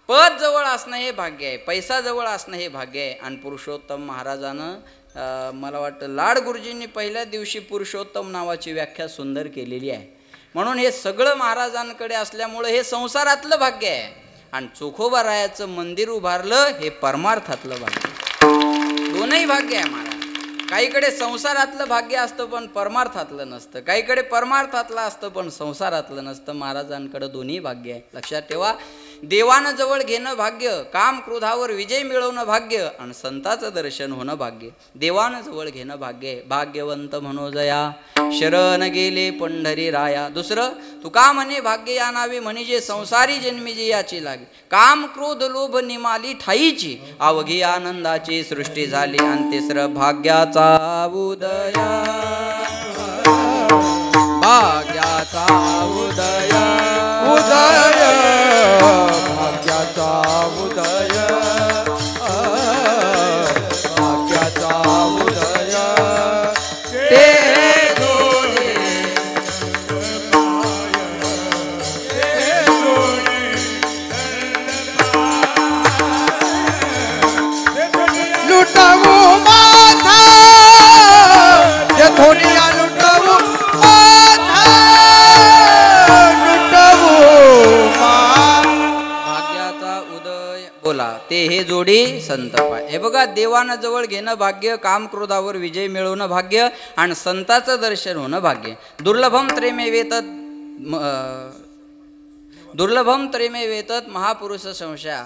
पद जवळ असणं हे भाग्य आहे, पैसा जवळ असणं हे भाग्य आहे. आणि पुरुषोत्तम महाराजानं मला वाटतं लाड गुरुजींनी पहिल्या दिवशी पुरुषोत्तम नावाची व्याख्या सुंदर केलेली आहे. म्हणून हे सगळं महाराजांकडे असल्यामुळं हे संसारातलं भाग्य आहे. आणि चोखोबा रायाचं मंदिर उभारलं हे परमार्थातलं भाग्य. दोनही भाग्य आहे महाराज. काहीकडे संसारातलं भाग्य असतं पण परमार्थातलं नसतं, काहीकडे परमार्थातलं असतं पण संसारातलं नसतं. महाराजांकडे दोन्ही भाग्य आहे. लक्षात ठेवा, देवानं जवळ घेणं भाग्य, काम क्रोधावर विजय मिळवणं भाग्य, आणि संताचं दर्शन होणं भाग्य. देवानं जवळ घेणं भाग्य आहे. भाग्यवंत मनोजया शरण गेले पंढरी राया. दुसरं, तुका म्हणे भाग्य या नावे म्हणजे संसारी जन्मी जे याची लागे. काम क्रोध लोभ निमाली ठाईची, अवघी आनंदाची सृष्टी झाली. आणि तिसरं, भाग्याचा उदया, भाग्याचा उदय उदय, भाग्याचा उदय, भाग्याचा उदय. ते लुटावू माथा, जे धोनिया लुटावू माथा, लुटावू भाग्याचा उदय बोला ते हे जोडी संत पाय. हे बघा, देवानं जवळ घेणं भाग्य, काम क्रोधावर विजय मिळवणं भाग्य, आणि संताचं दर्शन होणं भाग्य. दुर्लभम त्रेमे वेतत दुर्लभम त्रेमे वेतत महापुरुष संशया.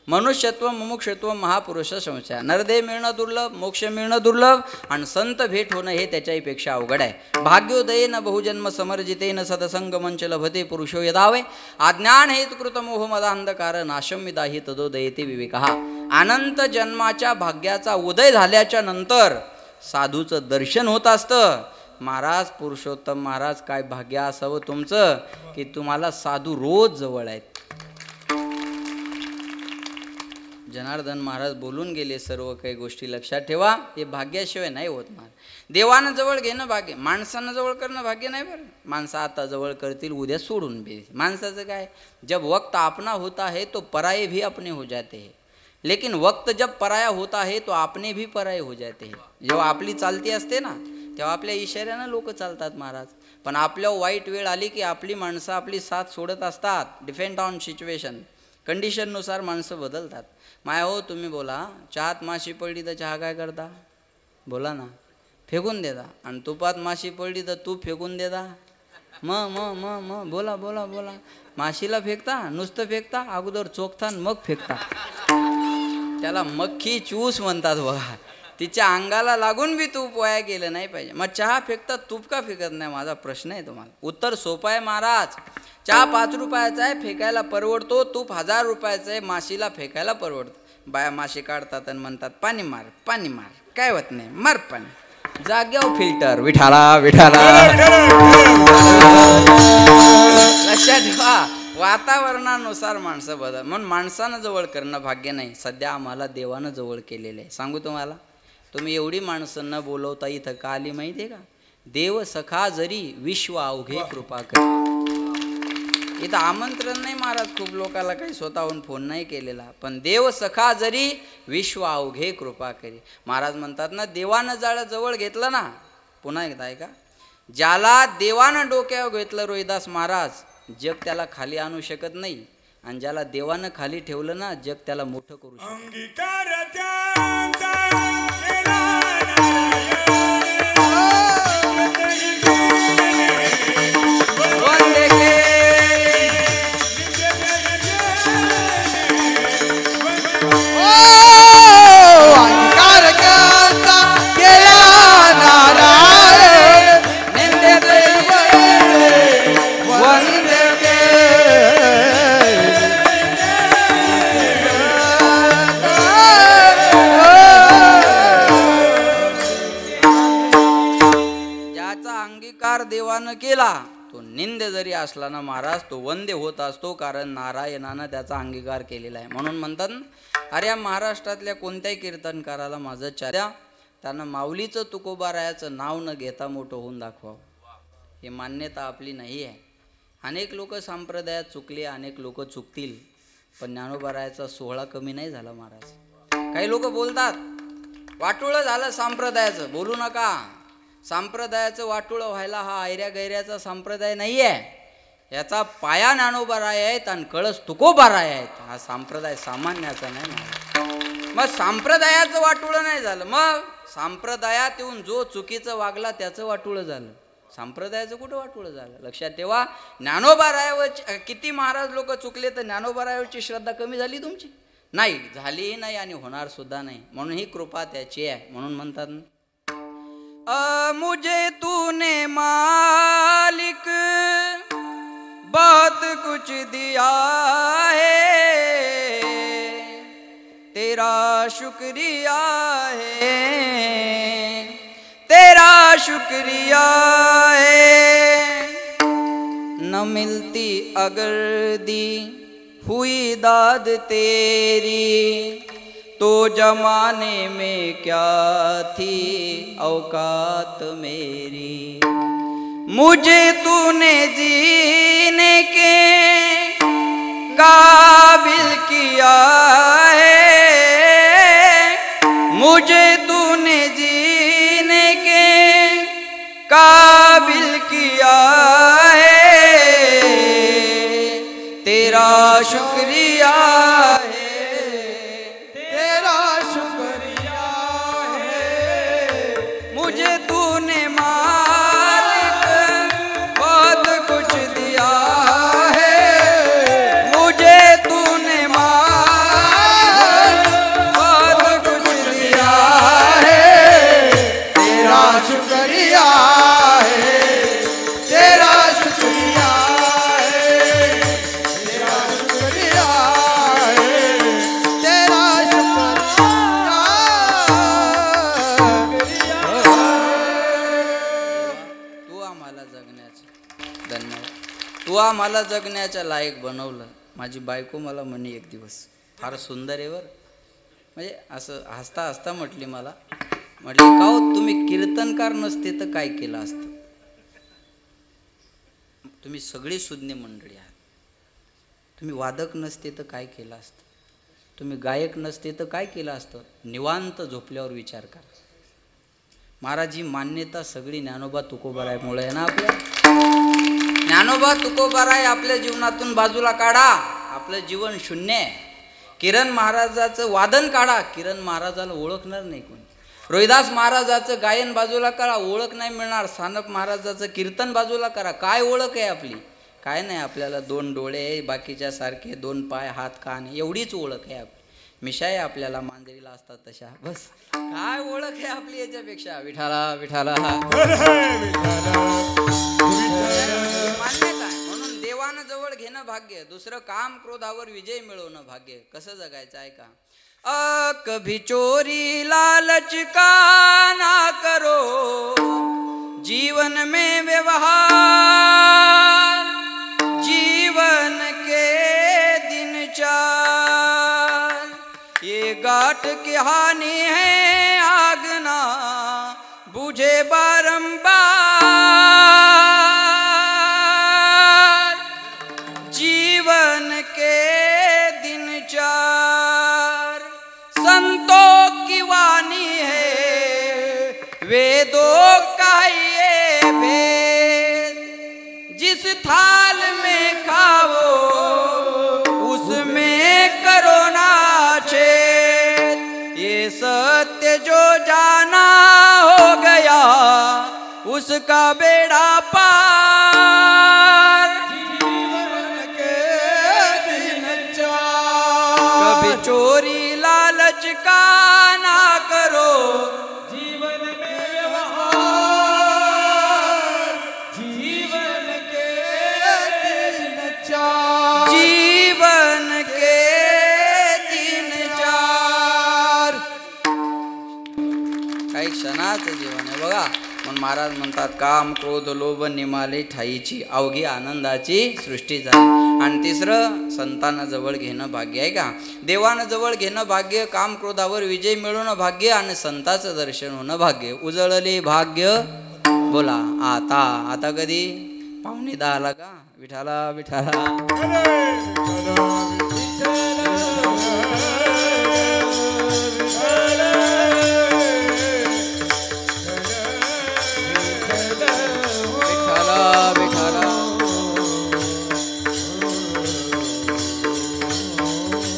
मनुष्यत्व मुमुक्षत्व महापुरुष संशया. नरदेह मिळणं दुर्लभ, मोक्ष मिळणं दुर्लभ, आणि संत भेट होणं हे त्याच्याहीपेक्षा अवघड आहे. भाग्योदयेन बहुजन्म समर्जितेन सदसंग मंच लभते पुरुषो यदावे. अज्ञान हेतुकृत मोह मदांधकार नाशम विदाहि तदोदयेते विवेकः. अनंत जन्माच्या भाग्याचा उदय झाल्याच्या नंतर साधूचं दर्शन होत असतं. महाराज पुरुषोत्तम महाराज, काय भाग्य असावं तुमचं की तुम्हाला साधू रोज जवळ आहेत. जनार्दन महाराज बोलून गेले सर्व काही गोष्टी. लक्षात ठेवा, हे भाग्याशिवाय नाही होत. महाराज देवानं जवळ घेणं भाग्य, माणसानं जवळ करणं भाग्य नाही. बरं, माणसं आता जवळ करतील, उद्या सोडून बी. माणसाचं काय, जब वक्त अपना होता है तो पराये भी अपने हो जाते हैं, लेकिन वक्त जब पराया होता है तो आपने भी पराये हो जाते हैं. जेव्हा आपली चालती असते ना, तेव्हा आपल्या इशाऱ्यानं लोक चालतात महाराज. पण आपल्यावर वाईट वेळ आली की आपली माणसं आपली साथ सोडत असतात. डिपेंड ऑन सिच्युएशन, कंडिशननुसार माणसं बदलतात. माया हो, तुम्ही बोला, चहात माशी पडली तर चहा काय करता? बोला ना, फेकून देता. आणि तुपात माशी पडली तर तूप फेकून देता. म बोला बोला बोला. माशीला फेकता, नुसतं फेकता, अगोदर चोखता मग फेकता. त्याला मक्खी चूस म्हणतात बघा. तिच्या अंगाला लागून बी तूप वाया गेलं नाही पाहिजे. मग चहा फेकतात, तूप का फेकत नाही? माझा प्रश्न आहे तुम्हाला. उत्तर सोपं आहे महाराज. चहा 5 रुपयाचा आहे, फेकायला परवडतो. तूप 1000 रुपयाचं आहे, माशीला फेकायला परवडतं. बाया माशी काढतात आणि म्हणतात पाणी मार, पाणी मार, काय होत नाही, मार पाणी. जाग्यावर फिल्टर, विठाला विठाला. लक्षात ठेवा, वातावरणानुसार माणसं बदल, म्हणून माणसानं जवळ करणं भाग्य नाही. सध्या आम्हाला देवानं जवळ केलेलं आहे. सांगू तुम्हाला, तुम्ही एवढी माणसं न बोलवता इथं का आली माहिती आहे का? देव सखा जरी विश्व अवघे कृपा कर. इथं आमंत्रण नाही महाराज, खूप लोकांना काही स्वतःहून फोन नाही केलेला, पण देव सखा जरी विश्व अवघे कृपा करी. महाराज म्हणतात ना, देवानं जाळं जवळ घेतलं ना, पुन्हा एकदा ऐका, ज्याला देवानं डोक्यावर घेतलं रोहिदास महाराज, जग त्याला खाली आणू शकत नाही, आणि ज्याला देवानं खाली ठेवलं ना, जग त्याला मोठं करू शकतं. अंगीकार त्यांचा केला वंदे के अंकार केला नारायण निंदे वंदे के ज्याचा अंगीकार देवानं केला तो निंद जरी असला ना महाराज, तो वंदे होत असतो, कारण नारायणानं त्याचा अंगीकार केलेला आहे. म्हणून म्हणतात ना, अरे या महाराष्ट्रातल्या कोणत्याही कीर्तनकाराला माझं चार्या, त्यानं माऊलीचं तुकोबारायाचं नाव न घेता मोठं होऊन दाखवावं. हे मान्यता आपली नाही आहे. अनेक लोक संप्रदायात चुकले, अनेक लोक चुकतील, पण ज्ञानोबारायाचा सोहळा कमी नाही झाला महाराज. काही लोक बोलतात वाटोळं झालं संप्रदायाचं, बोलू नका. संप्रदायाचं वाटोळं व्हायला हा ऐऱ्या गैऱ्याचा संप्रदाय नाही आहे. याचा पाया ज्ञानोबाराय आहेत आणि कळस तुकोबाराय आहेत. हा संप्रदाय सामान्याचा नाही. मग संप्रदायाचं वाटोळं नाही झालं, मग संप्रदायात येऊन जो चुकीचं वागला त्याचं वाटोळं झालं. संप्रदायाचं कुठं वाटोळं झालं? लक्षात ठेवा. ज्ञानोबारायावर किती महाराज लोक चुकले, तर ज्ञानोबारायावरची श्रद्धा कमी झाली तुमची? नाही, झालीही नाही आणि होणार सुद्धा नाही. म्हणून ही कृपा त्याची आहे. म्हणून म्हणतात ना, मुझे तूने मालिक बहुत कुछ दिया है, तेरा शुक्रिया है, तेरा शुक्रिया है. न मिलती अगर दी हुई दाद तेरी, तो जमाने में क्या थी औकात मेरी. मुझे तूने जीने के काबिल किया है, मुझे तूने जीने के काबिल किया है, तेरा शुक्रिया है, मुझे तूने मालिक बहुत कुछ दिया है, मुझे तूने मालिक बहुत कुछ दिया है, तेरा शुक्रिया है, तेरा शुक्रिया है, तेरा शुक्रिया है, तेरा शुक्रिया. तू आम्हाला जगण्याचं धन्यवाद, तू आम्हाला जगण्याच्या लायक बनवलं. माझी बायको मला म्हणे एक दिवस, फार सुंदर आहे बरं, म्हणजे असं हसता हसता म्हटली मला, म्हटली का हो तुम्ही कीर्तनकार नसते तर काय केलं असतं? तुम्ही सगळी सुज्ञ मंडळी आहात. तुम्ही वादक नसते तर काय केलं असतं? तुम्ही गायक नसते तर काय केलं असतं? निवांत झोपल्यावर विचार करा. महाराज ही मान्यता सगळी ज्ञानोबा तुकोबारायमुळे आहे ना. आपल्या ज्ञानोबा तुकोबाराय आपल्या जीवनातून बाजूला काढा, आपलं जीवन शून्य आहे. किरण महाराजाचं वादन काढा, किरण महाराजाला ओळखणार नाही कोणी. रोहिदास महाराजाचं गायन बाजूला करा, ओळख नाही मिळणार. सानप महाराजाचं कीर्तन बाजूला करा, काय ओळख आहे आपली? काय नाही, आपल्याला 2 डोळे, बाकीच्या सारखे 2 पाय, हात, कान, एवढीच ओळख आहे आपली. मिशाय आपल्याला मांजरीला असतात तशा, बस. काय ओळख आहे आपली याच्यापेक्षा? विठाला विठाला मान्य काय. म्हणून देवानं जवळ घेणं भाग्य, दुसरं काम क्रोधावर विजय मिळवणं भाग्य. कसं जगायचं आहे का? कभी चोरी लालच का ना करो, जीवन में व्यवहार जीवन के काट की हानि है आग ना बुझे बारंबार, जीवन के दिन चार संतों की वाणी है वेदों का ये भेद, जिस थाल में खाओ उसमें करो ना छेद, ये सत्य जो जाना हो गया उसका बेड़ा पार, जीवन के दिन चार कभी चोरी लालच का ना करो, जीवन में व्यवहार, जीवन के दिन चार, जीवन के दिन चार. काही क्षणाचं जीवन आहे बघा. म्हणून महाराज म्हणतात काम क्रोध लोभ निमाले ठाईची अवघी आनंदाची सृष्टी झाली. आणि तिसरं संतांना जवळ घेणं भाग्य आहे का. देवानं जवळ घेणं भाग्य, काम क्रोधावर विजय मिळवणं भाग्य आणि संताचं दर्शन होणं भाग्य. उजळले भाग्य बोला आता. आता कधी 9:45 का. विठाला विठाला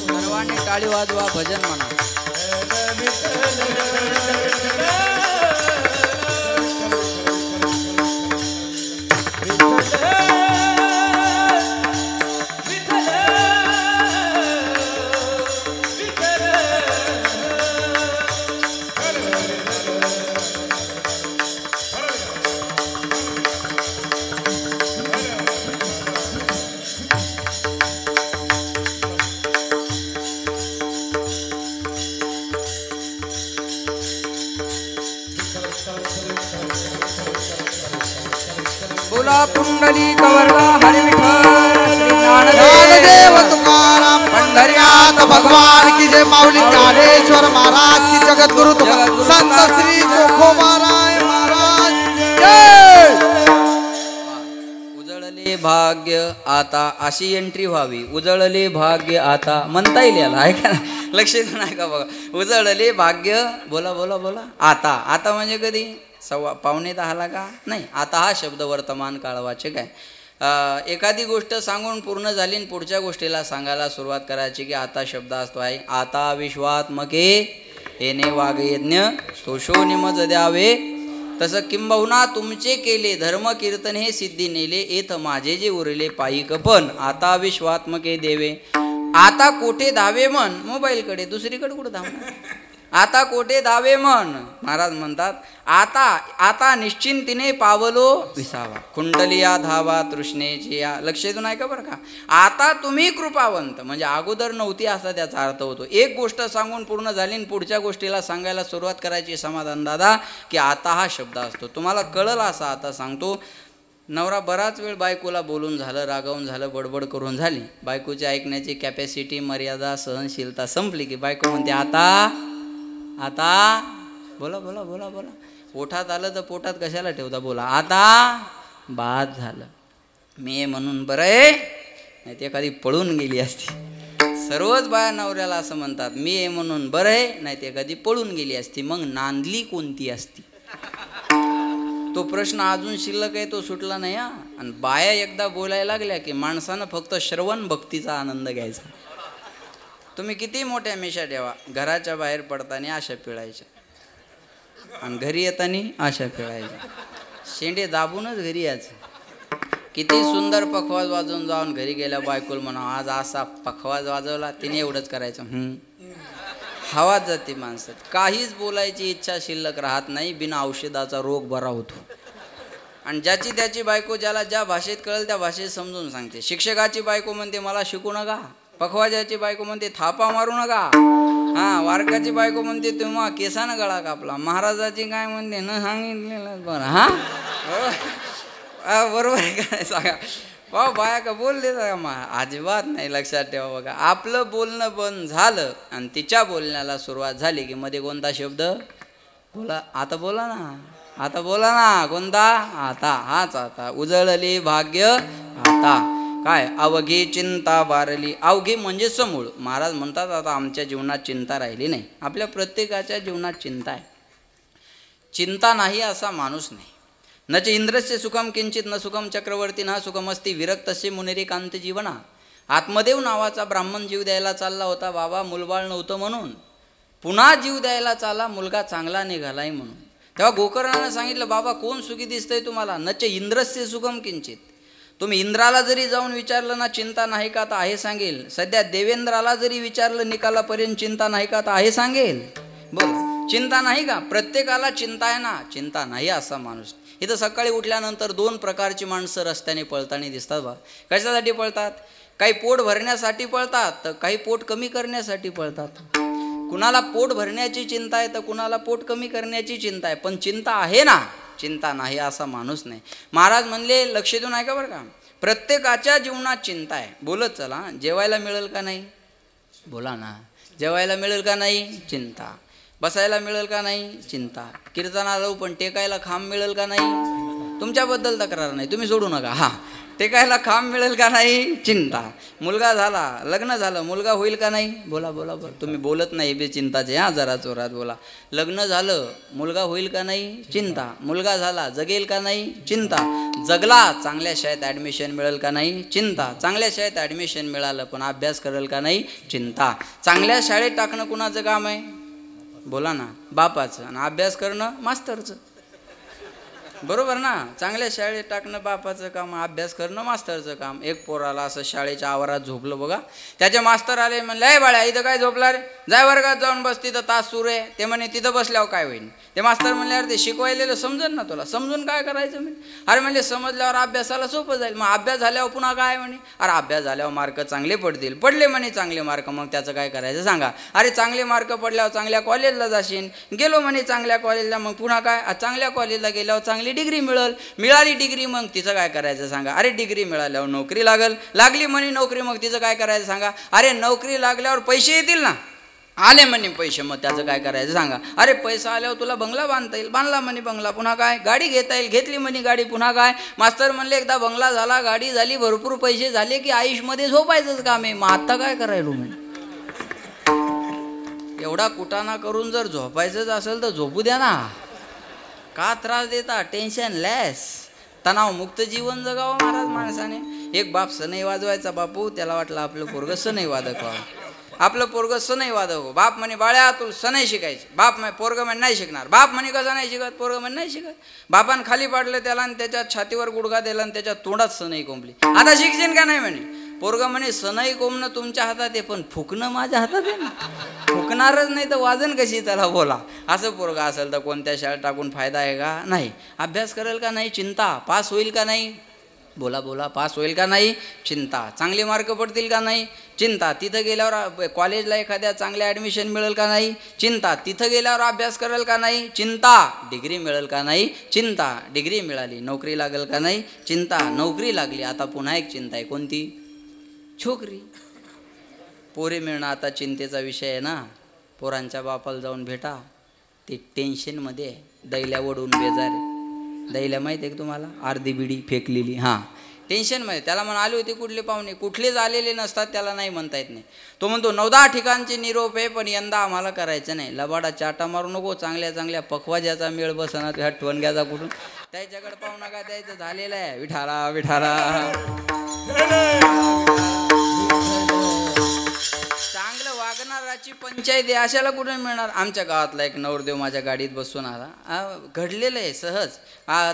सर्वांनी टाळी वाजवा, भजन म्हणा. बोला पुंडली कवरला हरी विठ्ठल ज्ञानदेव तुकाराम पंढरीनाथ भगवान की जय. माऊली ज्ञानेश्वर महाराज की, जगद्गुरु संत श्री चोखोबाराय महाराज जय. उजळले भाग्य आता अशी एंट्री व्हावी. उजळले भाग्य आता म्हणता येईल याला, आहे का. लक्ष नाही का बघा. उजळले भाग्य बोला बोला बोला आता. आता म्हणजे कधी 9:15 का नाही. आता हा शब्द वर्तमान काळवाचक आहे. एखादी गोष्ट सांगून पूर्ण झाली आणि पुढच्या गोष्टीला सांगायला सुरुवात करायची की आता शब्द असतो आहे. आता विश्वात्मके येणे वागयज्ञ स्तोषो निमज द्यावे, तसं किंबहुना तुमचे केले धर्म कीर्तन हे सिद्धी नेले, येथ माझे जे उरले पायिक पण. आता विश्वात्मके देवे. आता कोठे धावे मन मोबाईलकडे, दुसरीकडे कुठं धावणार. आता कोठे धावे मन. महाराज म्हणतात आता आता निश्चिंतीने पावलो विसावा, कुंडलिया धावा तृष्णेची या. लक्ष देऊन ऐका बरं का. आता तुम्ही कृपावंत म्हणजे अगोदर नव्हती असा त्याचा अर्थ होतो. एक गोष्ट सांगून पूर्ण झाली आणि पुढच्या गोष्टीला सांगायला सुरुवात करायची समाधान दादा की आता हा शब्द असतो. तुम्हाला कळलं असा आता सांगतो. नवरा बराच वेळ बायकोला बोलून झालं, रागावून झालं, बडबड करून झाली. बायकोची ऐकण्याची कॅपॅसिटी मर्यादा सहनशीलता संपली की बायको म्हणते आता आता बोला बोला बोला बोला. पोटात आलं तर पोटात कशाला ठेवता बोला. आता बाद झालं. मी म्हणून बरं आहे, नाही ते एखादी पळून गेली असती. सर्वच बाया नवऱ्याला असं म्हणतात मी आहे म्हणून बरं आहे, नाही ते एखादी पळून गेली असती. मग नांदली कोणती असती तो प्रश्न अजून शिल्लक आहे, तो सुटला नाही हा. आणि बाया एकदा बोलायला लागल्या की माणसानं फक्त श्रवण भक्तीचा आनंद घ्यायचा. तुम्ही किती मोठ्या मिशा ठेवा, घराच्या बाहेर पडताना आशा पिळायच्या आणि घरी येताना आशा पिळायच्या. शेंडे दाबूनच घरी यायचं. किती सुंदर पखवाज वाजवून जाऊन घरी गेल्या बायकोल म्हणा आज असा पखवाज वाजवला, तिने एवढंच करायचं. हवाच जाते माणसात. काहीच बोलायची इच्छा शिल्लक राहत नाही. बिना औषधाचा रोग बरा होतो. आणि ज्याची त्याची बायको ज्याला ज्या भाषेत कळेल त्या भाषेत समजून सांगते. शिक्षकाची बायको म्हणते मला शिकू नका. पखवाजाची बायको म्हणते थापा मारू नका. हां, वारकाची बायको म्हणते तुम्हा केसानं गळा कापला. महाराजाची काय म्हणते न सांगितलेलं बरं. हां बरोबर आहे का सांगा. वा बाया का बोलले का मा अजिबात नाही. लक्षात ठेवा बघा, आपलं बोलणं बंद झालं आणि तिच्या बोलण्याला सुरुवात झाली की मध्ये कोणता शब्द बोला, आता बोला ना, आता बोला ना, कोणता, आता, हाच आता, उजळली भाग्य आता. काय, अवघी चिंता वारली. अवघी म्हणजे समूळ. महाराज म्हणतात आता आमच्या जीवनात चिंता राहिली नाही. आपल्या प्रत्येकाच्या जीवनात चिंता आहे. चिंता नाही असा माणूस नाही. नच इंद्रस्य सुखम किंचित न सुखम चक्रवर्ती ना सुखमस्ती विरक्तस्य मुनेरी कांत जीवना. आत्मदेव नावाचा ब्राह्मण जीव द्यायला चालला होता बाबा, मुलबाळ नव्हतं म्हणून. पुन्हा जीव द्यायला चाला, मुलगा चांगला निघालाय म्हणून. तेव्हा गोकर्णानं सांगितलं, बाबा कोण सुखी दिसतंय तुम्हाला? नच इंद्रस्य सुखम किंचित. तुम्ही इंद्राला जरी जाऊन विचारलं ना चिंता नाही का, तर आहे सांगेल. सध्या देवेंद्राला जरी विचारलं निकालापर्यंत चिंता नाही का, तर आहे सांगेल. बरं, चिंता नाही का? प्रत्येकाला चिंता आहे ना. चिंता नाही असा माणूस. इथं सकाळी उठल्यानंतर 2 प्रकारची माणसं रस्त्याने पळताना दिसतात बा. कशासाठी पळतात? काही पोट भरण्यासाठी पळतात, तर काही पोट कमी करण्यासाठी पळतात. कुणाला पोट भरण्याची चिंता आहे तर कुणाला पोट कमी करण्याची चिंता आहे. पण चिंता आहे ना, चिंता नाही असा माणूस नाही. महाराज म्हणले, लक्ष देऊन ऐका बरं का, प्रत्येकाच्या जीवनात चिंता आहे. बोलत चला. जेवायला मिळेल का नाही? बोला ना. जेवायला मिळेल का नाही? चिंता. बसायला मिळेल का नाही? चिंता. कीर्तनाला पण टेकायला खांब मिळेल का नाही? तुमच्याबद्दल तक्रार नाही, तुम्ही सोडू नका. हां, टेकायला खांब मिळेल का नाही? चिंता. मुलगा झाला, लग्न झालं, मुलगा होईल का नाही? बोला बोला बोला. तुम्ही बोलत नाही बे चिंताचे. हां, जरा जोरात बोला. लग्न झालं, मुलगा होईल का नाही? चिंता. मुलगा झाला, जगेल का नाही? चिंता. जगला, चांगल्या शाळेत ॲडमिशन मिळेल का नाही? चिंता. चांगल्या शाळेत ॲडमिशन मिळालं पण अभ्यास करेल का नाही? चिंता. चांगल्या शाळेत टाकणं कुणाचं काम आहे? बोला ना, बापाचं. आणि अभ्यास करणं मास्तरचं. बरोबर ना. चांगल्या शाळेत टाकणं बापाचं काम, अभ्यास करणं मास्तरचं काम. एक पोराला असं शाळेच्या आवारात झोपलं बघा. त्याचे मास्तर आले, म्हणले, ए बाळ्या इथं काय झोपला रे? जाय वर्गात जाऊन बस, तिथं तास सुरू आहे. ते म्हणे तिथं बसल्यावर काय होईल? ते मास्तर म्हणले, अरे ते शिकवायलेलं समजन ना तुला, समजून काय करायचं म्हणे? अरे म्हणले समजल्यावर अभ्यासाला सोपं जाईल. मग अभ्यास झाल्यावर पुन्हा काय म्हणे? अरे अभ्यास झाल्यावर मार्क चांगले पडतील. पडले म्हणे चांगले मार्क, मग त्याचं काय करायचं सांगा? अरे चांगले मार्क पडल्यावर चांगल्या कॉलेजला जाशील. गेलो म्हणे चांगल्या कॉलेजला, मग पुन्हा काय? चांगल्या कॉलेजला गेल्यावर चांगली डिग्री मिळेल. मिळाली डिग्री, मग तिचं काय करायचं सांगा? अरे डिग्री मिळाल्यावर नोकरी लागल. लागली म्हणे नोकरी, मग तिचं काय करायचं सांगा? अरे नोकरी लागल्यावर पैसे येतील ना. आले म्हणे पैसे, मग त्याचं काय करायचं सांगा? अरे पैसा आल्यावर तुला बंगला बांधता येईल. बांधला म्हणे बंगला. पुन्हा काय? गाडी घेता येईल. घेतली म्हणे गाडी. पुन्हा काय? मास्तर म्हणले, एकदा बंगला झाला, गाडी झाली, भरपूर पैसे झाले की आयुषमध्ये झोपायचंच काम आहे. मग आता काय करायलो म्हणे? एवढा कुटाणा करून जर झोपायचंच असेल तर झोपू द्या ना. का त्रास देता? टेन्शन लेस, तणावमुक्त जीवन जगावं महाराज माणसाने. एक बाप सनई वाजवायचा बापू, त्याला वाटलं आपलं पोरगं सनई वादक व्हावं. आपलं पोरगं सनई वादक हो. बाप म्हणे, बाळ्या तुला सनई शिकायची. बाप म्हणे, पोरगं म्हणे नाही शिकणार. बाप म्हणे, कसं नाही शिकत? पोरगं म्हणे नाही शिकत. बापानं खाली पाडलं त्याला आणि त्याच्या छातीवर गुडघा दिला आणि त्याच्या तोंडात सनई कोंबली. आता शिकशील का नाही म्हणे? पोरगं म्हणे, सनई कोंबणं तुमच्या हातात आहे, पण फुकणं माझ्या हातात आहे ना. फुकणारच नाही तर वाजन कशी त्याला? बोला. असं पोरगं असेल तर कोणत्या शाळेत टाकून फायदा आहे का? नाही. अभ्यास करेल का नाही? चिंता. पास होईल का नाही? बोला बोला. पास होईल का नाही? चिंता. चांगले मार्क पडतील का नाही? चिंता. तिथं गेल्यावर कॉलेजला एखाद्या चांगल्या ॲडमिशन मिळेल का नाही? चिंता. तिथं गेल्यावर अभ्यास करेल का नाही? चिंता. डिग्री मिळेल का नाही? चिंता. डिग्री मिळाली, नोकरी लागेल का नाही? चिंता. नोकरी लागली, आता पुन्हा एक चिंता आहे. कोणती? छोकरी. पोरे मिळणं आता चिंतेचा विषय आहे ना. पोरांच्या बापाला जाऊन भेटा, ते टेन्शनमध्ये आहे. दैल्या ओढून बेजार आहे. दैल्या माहिती आहे का तुम्हाला? अर्धी बिडी फेकलेली. हां, टेन्शनमध्ये. त्याला म्हणून आले होते कुठले पाहुणे, कुठलेच आलेले नसतात, त्याला नाही म्हणता येत नाही. तो म्हणतो 9-10 ठिकाणचे निरोप आहे, पण यंदा आम्हाला करायचं नाही. लबाडा चाटा मारू नको. चांगल्या चांगल्या पखवाज्याचा मेळ बसना. ह्या ठवणग्याचा कुठून? त्याच्याकडे पाहू नका, द्यायचं झालेलं आहे. विठाला विठाला. चांगलं वागणाराची पंचायत आहे, अशाला कुठे मिळणार? आमच्या गावातला एक नवरदेव माझ्या गाडीत बसून आला. घडलेलं आहे सहज.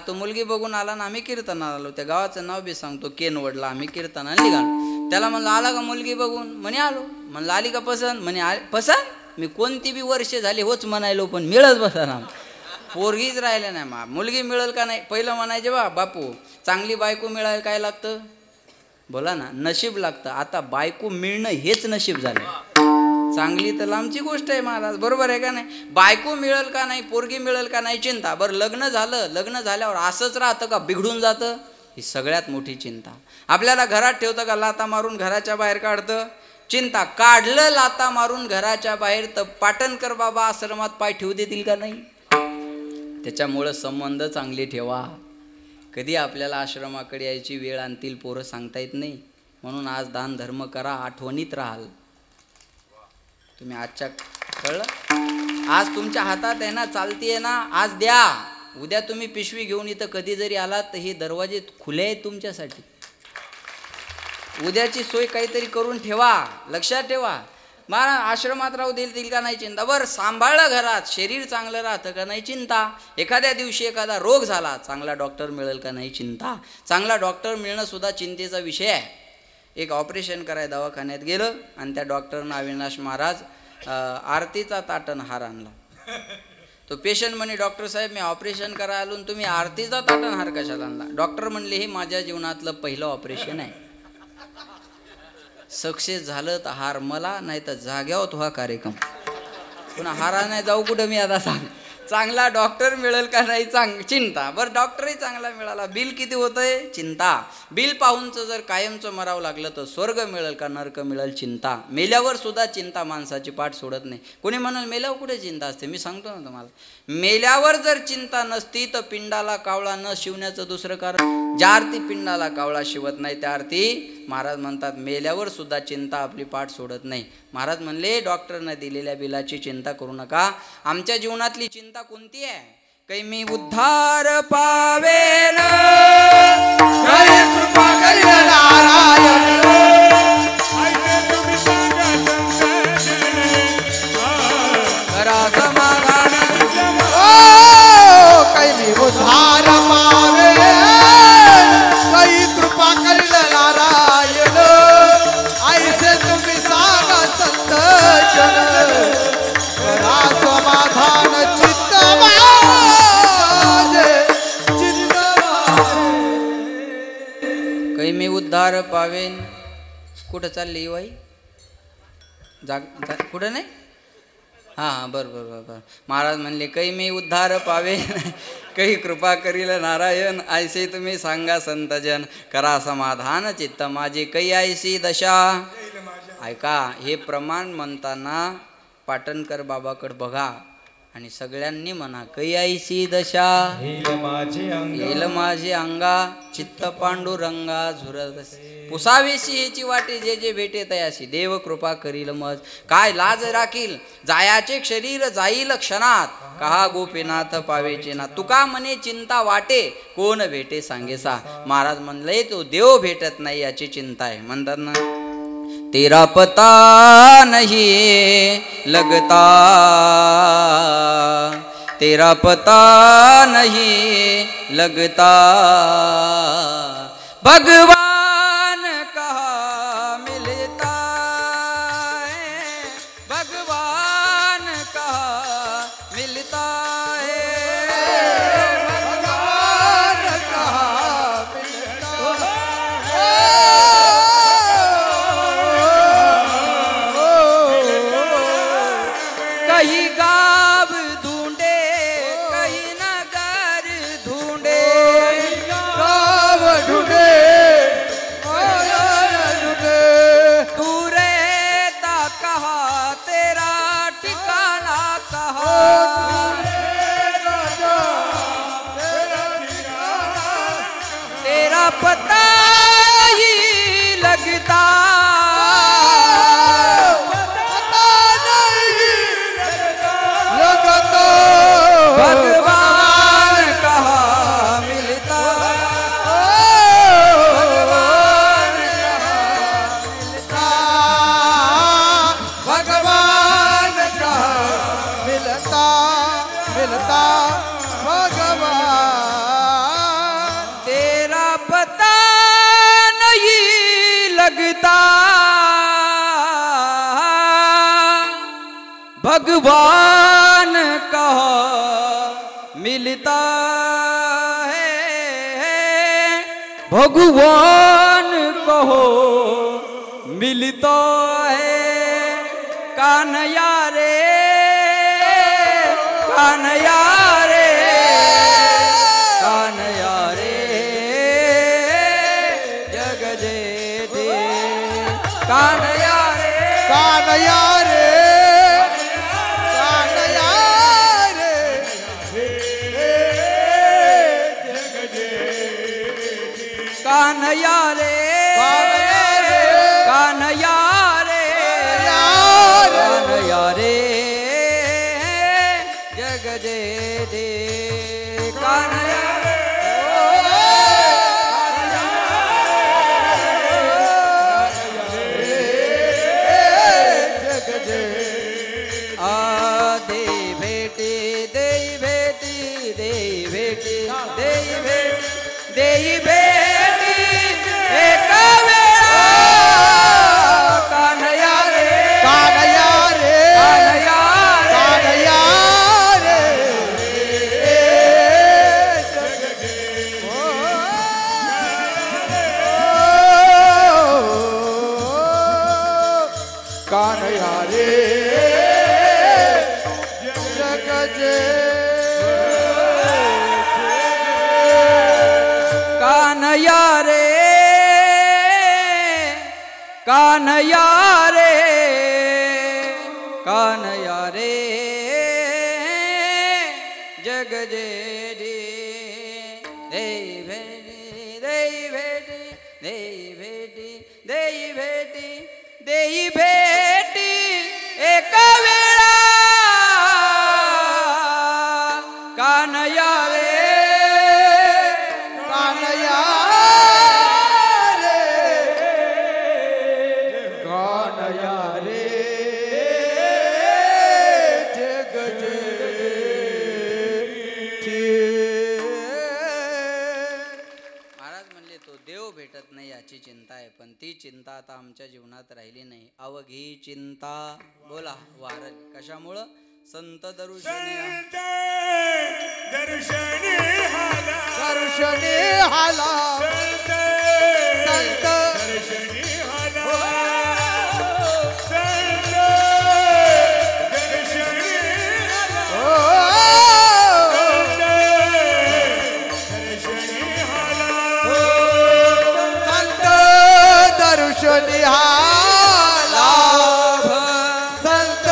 तो मुलगी बघून आला ना. आम्ही कीर्तनाला आलो. त्या गावाचं नाव बी सांगतो, केनवडला. आम्ही कीर्तनाला निघालो. त्याला म्हणलं, आला का मुलगी बघून? म्हणे आलो. म्हणलं, आली का पसंत? म्हणे पसंत? मी कोणती बी वर्ष झाली होच म्हणायलो, पण मिळत बसा ना. पोरगीच राहिलं नाही. मा मुलगी मिळेल का नाही? पहिलं म्हणायचे बापू, चांगली बायको मिळायला काय लागतं? बोला ना, नशीब लागतं. आता बायको मिळणं हेच नशीब झालं. चांगली तर लांबची गोष्ट आहे महाराज, बरोबर आहे का नाही? बायको मिळेल का नाही, पोरगी मिळेल का नाही चिंता. बरं लग्न झालं, लग्न झाल्यावर असंच राहतं का बिघडून जातं? ही सगळ्यात मोठी चिंता. आपल्याला घरात ठेवतं का लाता मारून घराच्या बाहेर काढतं? चिंता. काढलं लाता मारून घराच्या बाहेर तर पाटणकर बाबा आश्रमात पाय ठेवू देतील का नाही? त्याच्यामुळं संबंध चांगले ठेवा. कधी आपल्याला आश्रमाकडे यायची वेळ आणतील पोरं सांगता येत नाही. म्हणून आज दान धर्म करा, आठवणीत राहाल. तुम्ही आजच्या कळलं? आज तुमच्या हातात आहे ना, चालतीये ना, आज द्या. उद्या तुम्ही पिशवी घेऊन इथं कधी जरी आलात तर हे दरवाजे खुले आहेत तुमच्यासाठी. उद्याची सोय काहीतरी करून ठेवा. लक्षात ठेवा. मला आश्रमात राहू देईल का नाही चिंता. बरं सांभाळलं घरात, शरीर चांगलं राहतं का नाही चिंता. एखाद्या दिवशी एखादा रोग झाला, चांगला डॉक्टर मिळेल का नाही चिंता. चांगला डॉक्टर मिळणं सुद्धा चिंतेचा विषय आहे. एक ऑपरेशन कराय दवाखान्यात गेलं आणि त्या डॉक्टरनं अविनाश महाराज आरतीचा ताटण हार आणला. तो पेशंट म्हणे डॉक्टर साहेब मी ऑपरेशन करायला आलो, तुम्ही आरतीचा ताटण हार कशाला आणला. डॉक्टर म्हणले हे माझ्या जीवनातलं पहिलं ऑपरेशन आहे. सक्सेस झालं तर हार मला, नाही तर जाग्यावर हा कार्यक्रम. पुन्हा हारा नाही जाऊ कुठं मी आता सांग. चांगला डॉक्टर मिळेल का नाही चिंता. बरं डॉक्टरही चांगला मिळाला, बिल किती होतंय चिंता. बिल पाहूनचं जर कायमचं मरावं लागलं तर स्वर्ग मिळेल का नरक मिळेल चिंता. मेल्यावर सुद्धा चिंता माणसाची पाठ सोडत नाही. कोणी म्हणाल मेल्यावर कुठे चिंता असते. मी सांगतो ना तुम्हाला, मेल्यावर जर चिंता नसती तर पिंडाला कावळा न शिवण्याचं दुसरं कारण. ज्या आरती पिंडाला कावळा शिवत नाही त्या आरती महाराज म्हणतात मेल्यावर सुद्धा चिंता आपली पाठ सोडत नाही. महाराज म्हणले डॉक्टरने दिलेल्या बिलाची चिंता करू नका. आमच्या जीवनातली चिंता कोणती आहे. काही मी उद्धार पावेन, काही कृपा करील नारायण, करा समाधान. काही मी उद्धार पावे, काही कृपा करील नारायण. ऐसे तुम्ही सांगा संत जन, करा समाधान चित्त माझे, चित्त माझे. काही मी उद्धार पावेन. कुठं चालली बाई कुठं नाही. हां बरं. महाराज म्हणले काही मी उद्धार पावे, काही कृपा करील नारायण. ऐसे तुम्ही सांगा संतजन, करा समाधान चित्त माझे, काही ऐसी दशा. ऐका हे प्रमाण म्हणताना पाटणकर बाबाकडे बघा आणि सगळ्यांनी म्हणा काही ऐसी दशा येल माझे अंगा, चित्त पांडुरंगा झुरत पुसावेशी ह्याची वाटे, जे जे भेटे तयाशी देव कृपा करील मज. काय लाज राखील जायाचे शरीर जाईल क्षणात, कहा गोपीनाथ पावेचे ना. तुका म्हणे चिंता वाटे, कोण भेटे सांगेसा. महाराज म्हणले तो देव भेटत नाही याची चिंता आहे. म्हणतात ना तेरा पता नहीं लगता, तेरा पता नहीं लगता, भगवान कहाँ मिलता है, भगवान कहाँ मिलता है, भगवान कहाँ मिलता है. कहीं गाँव ढूंढे, कहीं नगर ढूंढे, गाँव ढूंढे, ढूंढे. तू रहता कहाँ, तेरा ठिकाना कहाँ, तेरा पता ही लगता, भगवान कहाँ मिलता, भगवान कहाँ मिलता, भगवान कहाँ मिलता, मिलता भगवान. तेरा पता नहीं लगता, भगवान कहाँ मिलता है, भगवान कहो मिलता है. कान्हैया रे, कान्हैया रे, कान्हैया रे, कान्हया रे कान्हया रे कान्हया रे जग जे दे कान्हया देई भेटी एक वेळा कान्हया रे कान्हया रे कान्हया कान्हया रे कान्हया रे जग जे कान्हया रे कान्हया रे कान्हया रे जग जेडी देई भेटी देई भेटी देई भेटी देई भेटी देई भेटी एक वेळा कान्हया रे कान्हया रे कान्हया रे जग महाराज म्हणले तो देव भेटत नाही याची चिंता आहे, पण ती चिंता आता आमच्या जीवनात राहिली नाही. अवघी चिंता बोला वारली कशामुळं? संत दर्शनी दर्शनी हाला दर्शनी हाला संत दर्शनी हाला संत दर्शनी हाला दर्शनी हाला संत दर्शनी हाला संत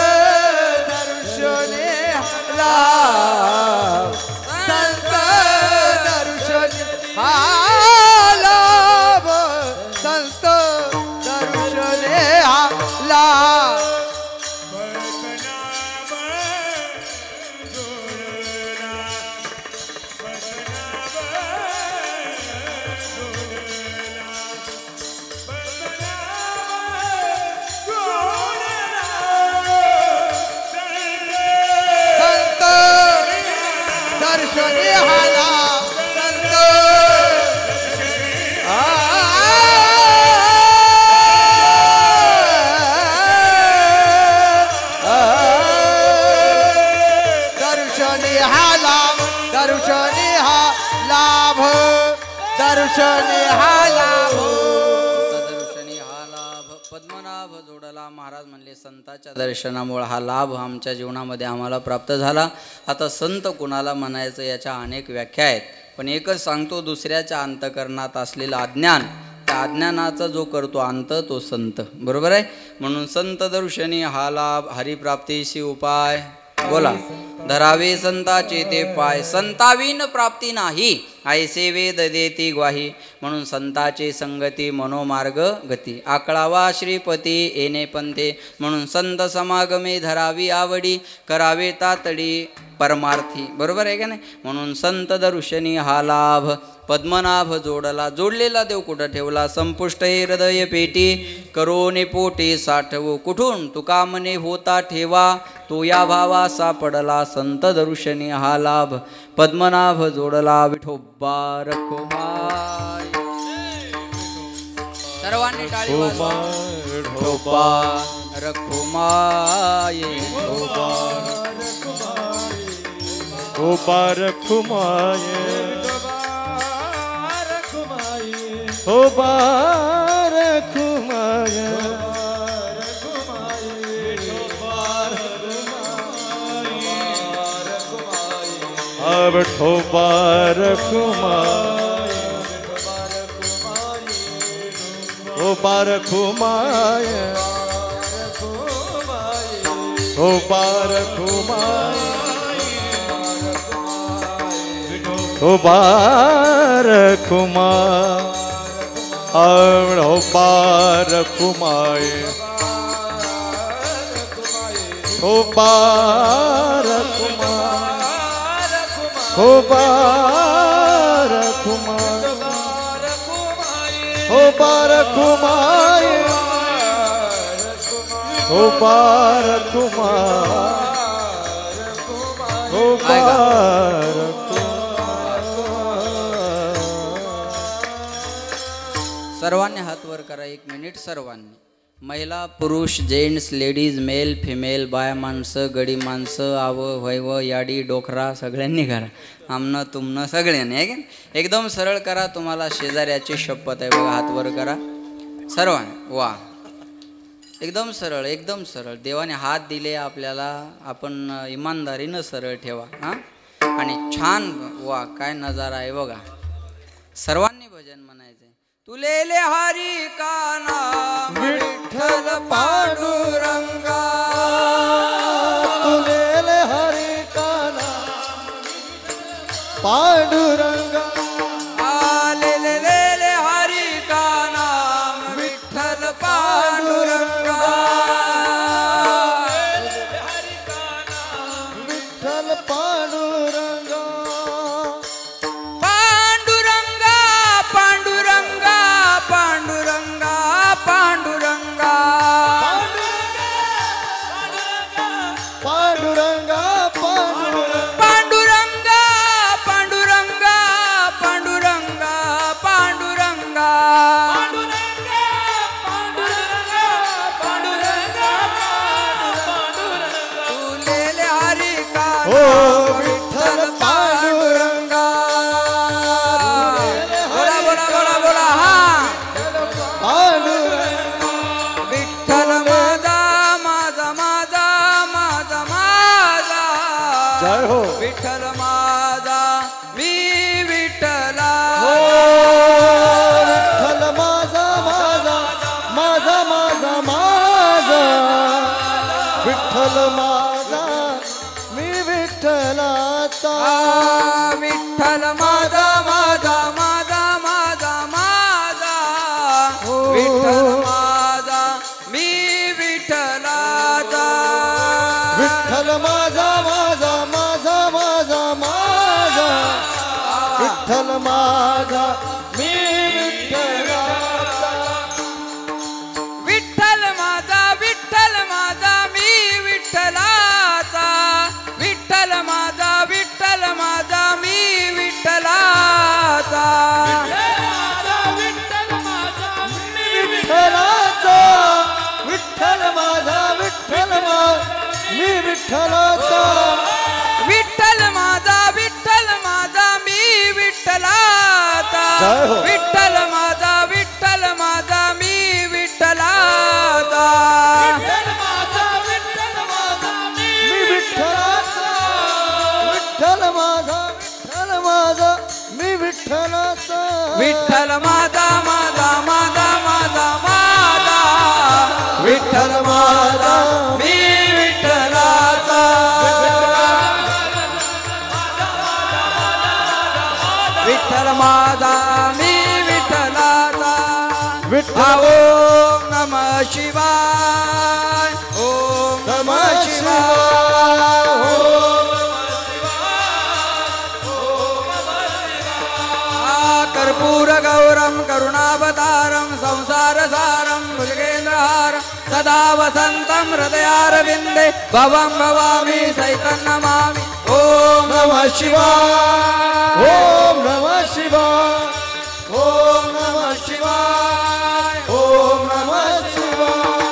दर्शनी हाला संत दर्शनी हाला संत दर्शनी हाला संत दर्शनी हाला संत दर्शनी हाला दर्शनी हा लाभ दर्शनी हा लाभ दर्शनी हा लाभ पद्मनाभ जोडला. महाराज म्हणले संताच्या दर्शनामुळे हा लाभ आमच्या जीवनामध्ये आम्हाला प्राप्त झाला. आता संत कुणाला म्हणायचं याच्या अनेक व्याख्या आहेत, पण एकच सांगतो, दुसऱ्याच्या अंतकरणात असलेलं अज्ञान, त्या अज्ञानाचा जो करतो अंत तो संत. बरोबर आहे. म्हणून संत दर्शनी हा लाभ हरिप्राप्तीशी उपाय बोला. धरावे संताचे ते पाय संताविन प्राप्ती नाही, ऐसे वेद देती ग्वाही. म्हणून संताचे संगती मनोमार्ग गती, आकळावा श्रीपती येणे पंथे. म्हणून संत समागमे धरावी आवडी, करावे तातडी परमार्थी. बरोबर आहे का नाही. म्हणून संत दर्शनी हा लाभ पद्मनाभ जोडला. जोडलेला देव कुठं ठेवला? संपुष्ट हे हृदय पेटी, करोने पोटे साठवू कुठून तुका मने होता ठेवा. तो या भावा सापडला संत दर्शनी हा लाभ पद्मनाभ जोडला. विठोबा रखुमाय. सर्वांनी टाळी वाजवा. विठोबा रखुमाय. विठोबा रखुमाय. विठोबा रखुमाय. विठोबा रखुमाय. विठोबा रखुमाय. विठोबा रखुमाय. विठोबा रखुमाय. हो पारखुमाय हो पारखुमाय हो पारखुमाय हो पारखुमाय हो पारखुमाय हो सर्वांनी हात वर करा 1 मिनिट सर्वांनी महिला पुरुष जेंट्स लेडीज मेल फिमेल बाय माणसं गडी माणसं आव वैव याडी डोकरा सगळ्यांनी करा आमनं तुमनं सगळ्यांनी आहे की एकदम सरळ करा तुम्हाला शेजाऱ्याची शपथ आहे बघा हात वर करा सर्वांनी वा एकदम सरळ देवाने हात दिले आपल्याला आपण इमानदारीनं सरळ ठेवा हां आणि छान वा काय नजारा आहे बघा सर्वांनी भजन म्हणायचं तुलेले हरी काना विठ्ठल पांडुरंगा तुलेले हरी काना पांडुरंगा आलेले हरी काना विठ्ठल पांडुरंगा विठ्ठल पांडुरंगा विठ्ठल माझा मी विठ्ठला विठ्ठल माझा माझा माझा माझा माझा विठ्ठल माझा मी विठ्ठलाचा विठ्ठल माझा माझा माझा माझा माझा विठ्ठल माझा मी विठ्ठलाचा विठ्ठल माझा माझा माझा माझा माझा विठ्ठल माझा मी विठ्ठलाचा विठ्ठल माझा मी विठ्ठलाचा विठ्ठल माझा मी विठ्ठलाचा विठ्ठलाचा विठ्ठल माझा विठ्ठल मी विठ्ठलाचा विठ्ठल माझा मी विठ्ठलाचा विठ्ठल माझा मी विठ्ठलाचा मी विठ्ठलाचा विठ्ठल माझा मी विठ्ठलाचा विठ्ठल माझा माझा माझा माझा माझा विठ्ठल माझा मी विठ्ठलाचा विठ्ठल माझा मी विठ्ठलाचा ओम नमः शिवाय ओम नमः शिवाय कर्पूर गौरम करुणावतारम संसार सारम भुजगेंद्रहारम सदा वसंतम हृदयारविंदे भवं भवामि सहितं नमामि ओम नमः शिवाय ओम नमः शिवाय ओम नमः शिवाय ओम नमः शिवाय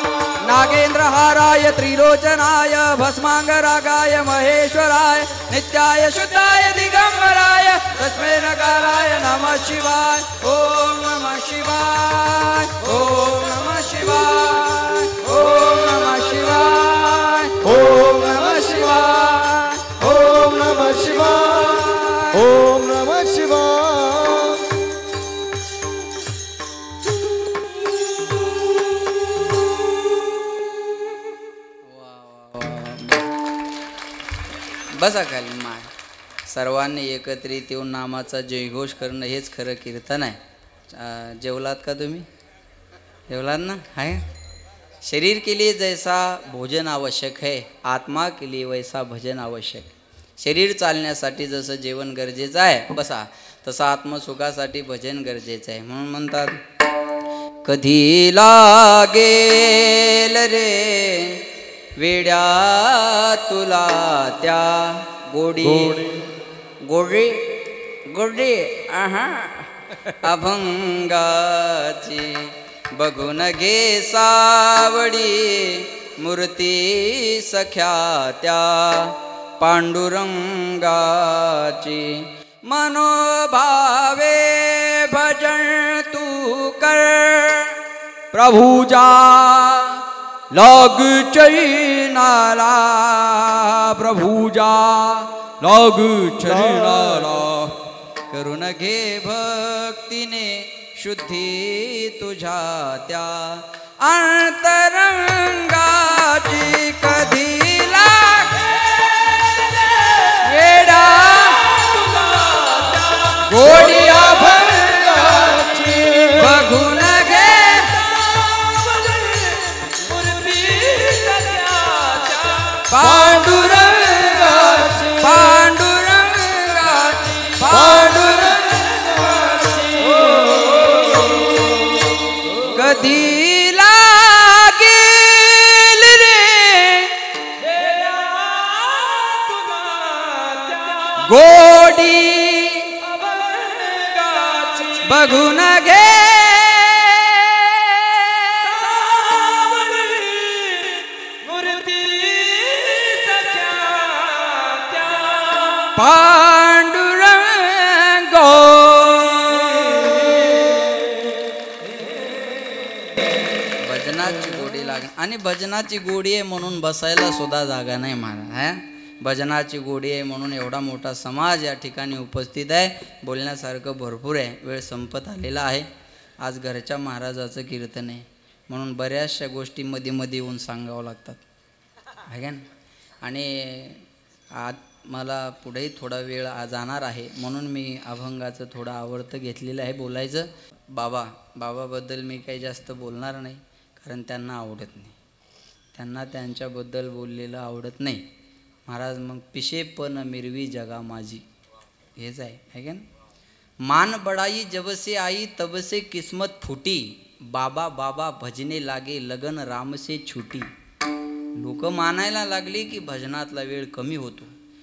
नागेंद्रहाराय त्रिलोचनाय भस्मांगरागाय महेश्वराय नित्याय शुद्धाय दिगंबराय तस्मै नकाराय नमः शिवाय ओम नमः शिवाय ओम नमः शिवाय ओम नमः शिवाय ओम नमः शिवाय ओम नमः शिवाय ओम नमः शिवाय बसा खाली माय सर्वांनी एकत्रित येऊन नामाचा जयघोष करणं हेच खरं कीर्तन आहे जेवलात का तुम्ही? जेवलात ना? आहे. शरीर के लिए जैसा भोजन आवश्यक है, आत्मा के लिए वैसा भजन आवश्यक. शरीर चालण्यासाठी जसं जेवण गरजेचं आहे बसा, तसं आत्मसुखासाठी भजन गरजेचं आहे. म्हणून म्हणतात कधी लागेल रे वेड्या तुला त्या गोडी गोडी गोडी अभंगाची बघून घे सावडी मूर्ती सख्या त्या पांडुरंगाची. मनोभावे भजन तू कर प्रभुजा लाग चैनाला, प्रभुजा लाग चैनाला. करून घे भक्तीने शुद्धी तुझ्या त्या अंतरंगाची. कधी वेडा गोडी अभंगाची बघून घे पांडुरंगाची पांडुरंगाची पांडुरंगाची. कधी लागेल रे गोडी बघून घे पांडुरंग. भजनाची गोडी लागली आणि भजनाची गोडी आहे म्हणून बसायला सुद्धा जागा नाही महाराज. भजनाची गोडी आहे म्हणून एवढा मोठा समाज या ठिकाणी उपस्थित आहे. बोलण्यासारखं भरपूर आहे. वेळ संपत आलेला आहे. आज घरच्या महाराजाचं कीर्तन आहे म्हणून बऱ्याचशा गोष्टी मध्ये मध्ये येऊन सांगावं लागतात आहे का. आणि आज मला पुढेही थोडा वेळ जाणार आहे म्हणून मी अभंगाचं थोडं आवडतं घेतलेलं आहे बोलायचं. बाबाबद्दल मी काही जास्त बोलणार नाही कारण त्यांना आवडत नाही. त्यांना त्यांच्याबद्दल बोललेलं आवडत नाही. महाराज मग पिशे पण मिरवी जगा माझी हेच आहे का. मान बडाई जबसे आई तबसे किस्मत फुटी, बाबा बाबा भजने लागे लगन रामसे छुटी. लोक मानायला लागली की भजनातला वेळ कमी होतो.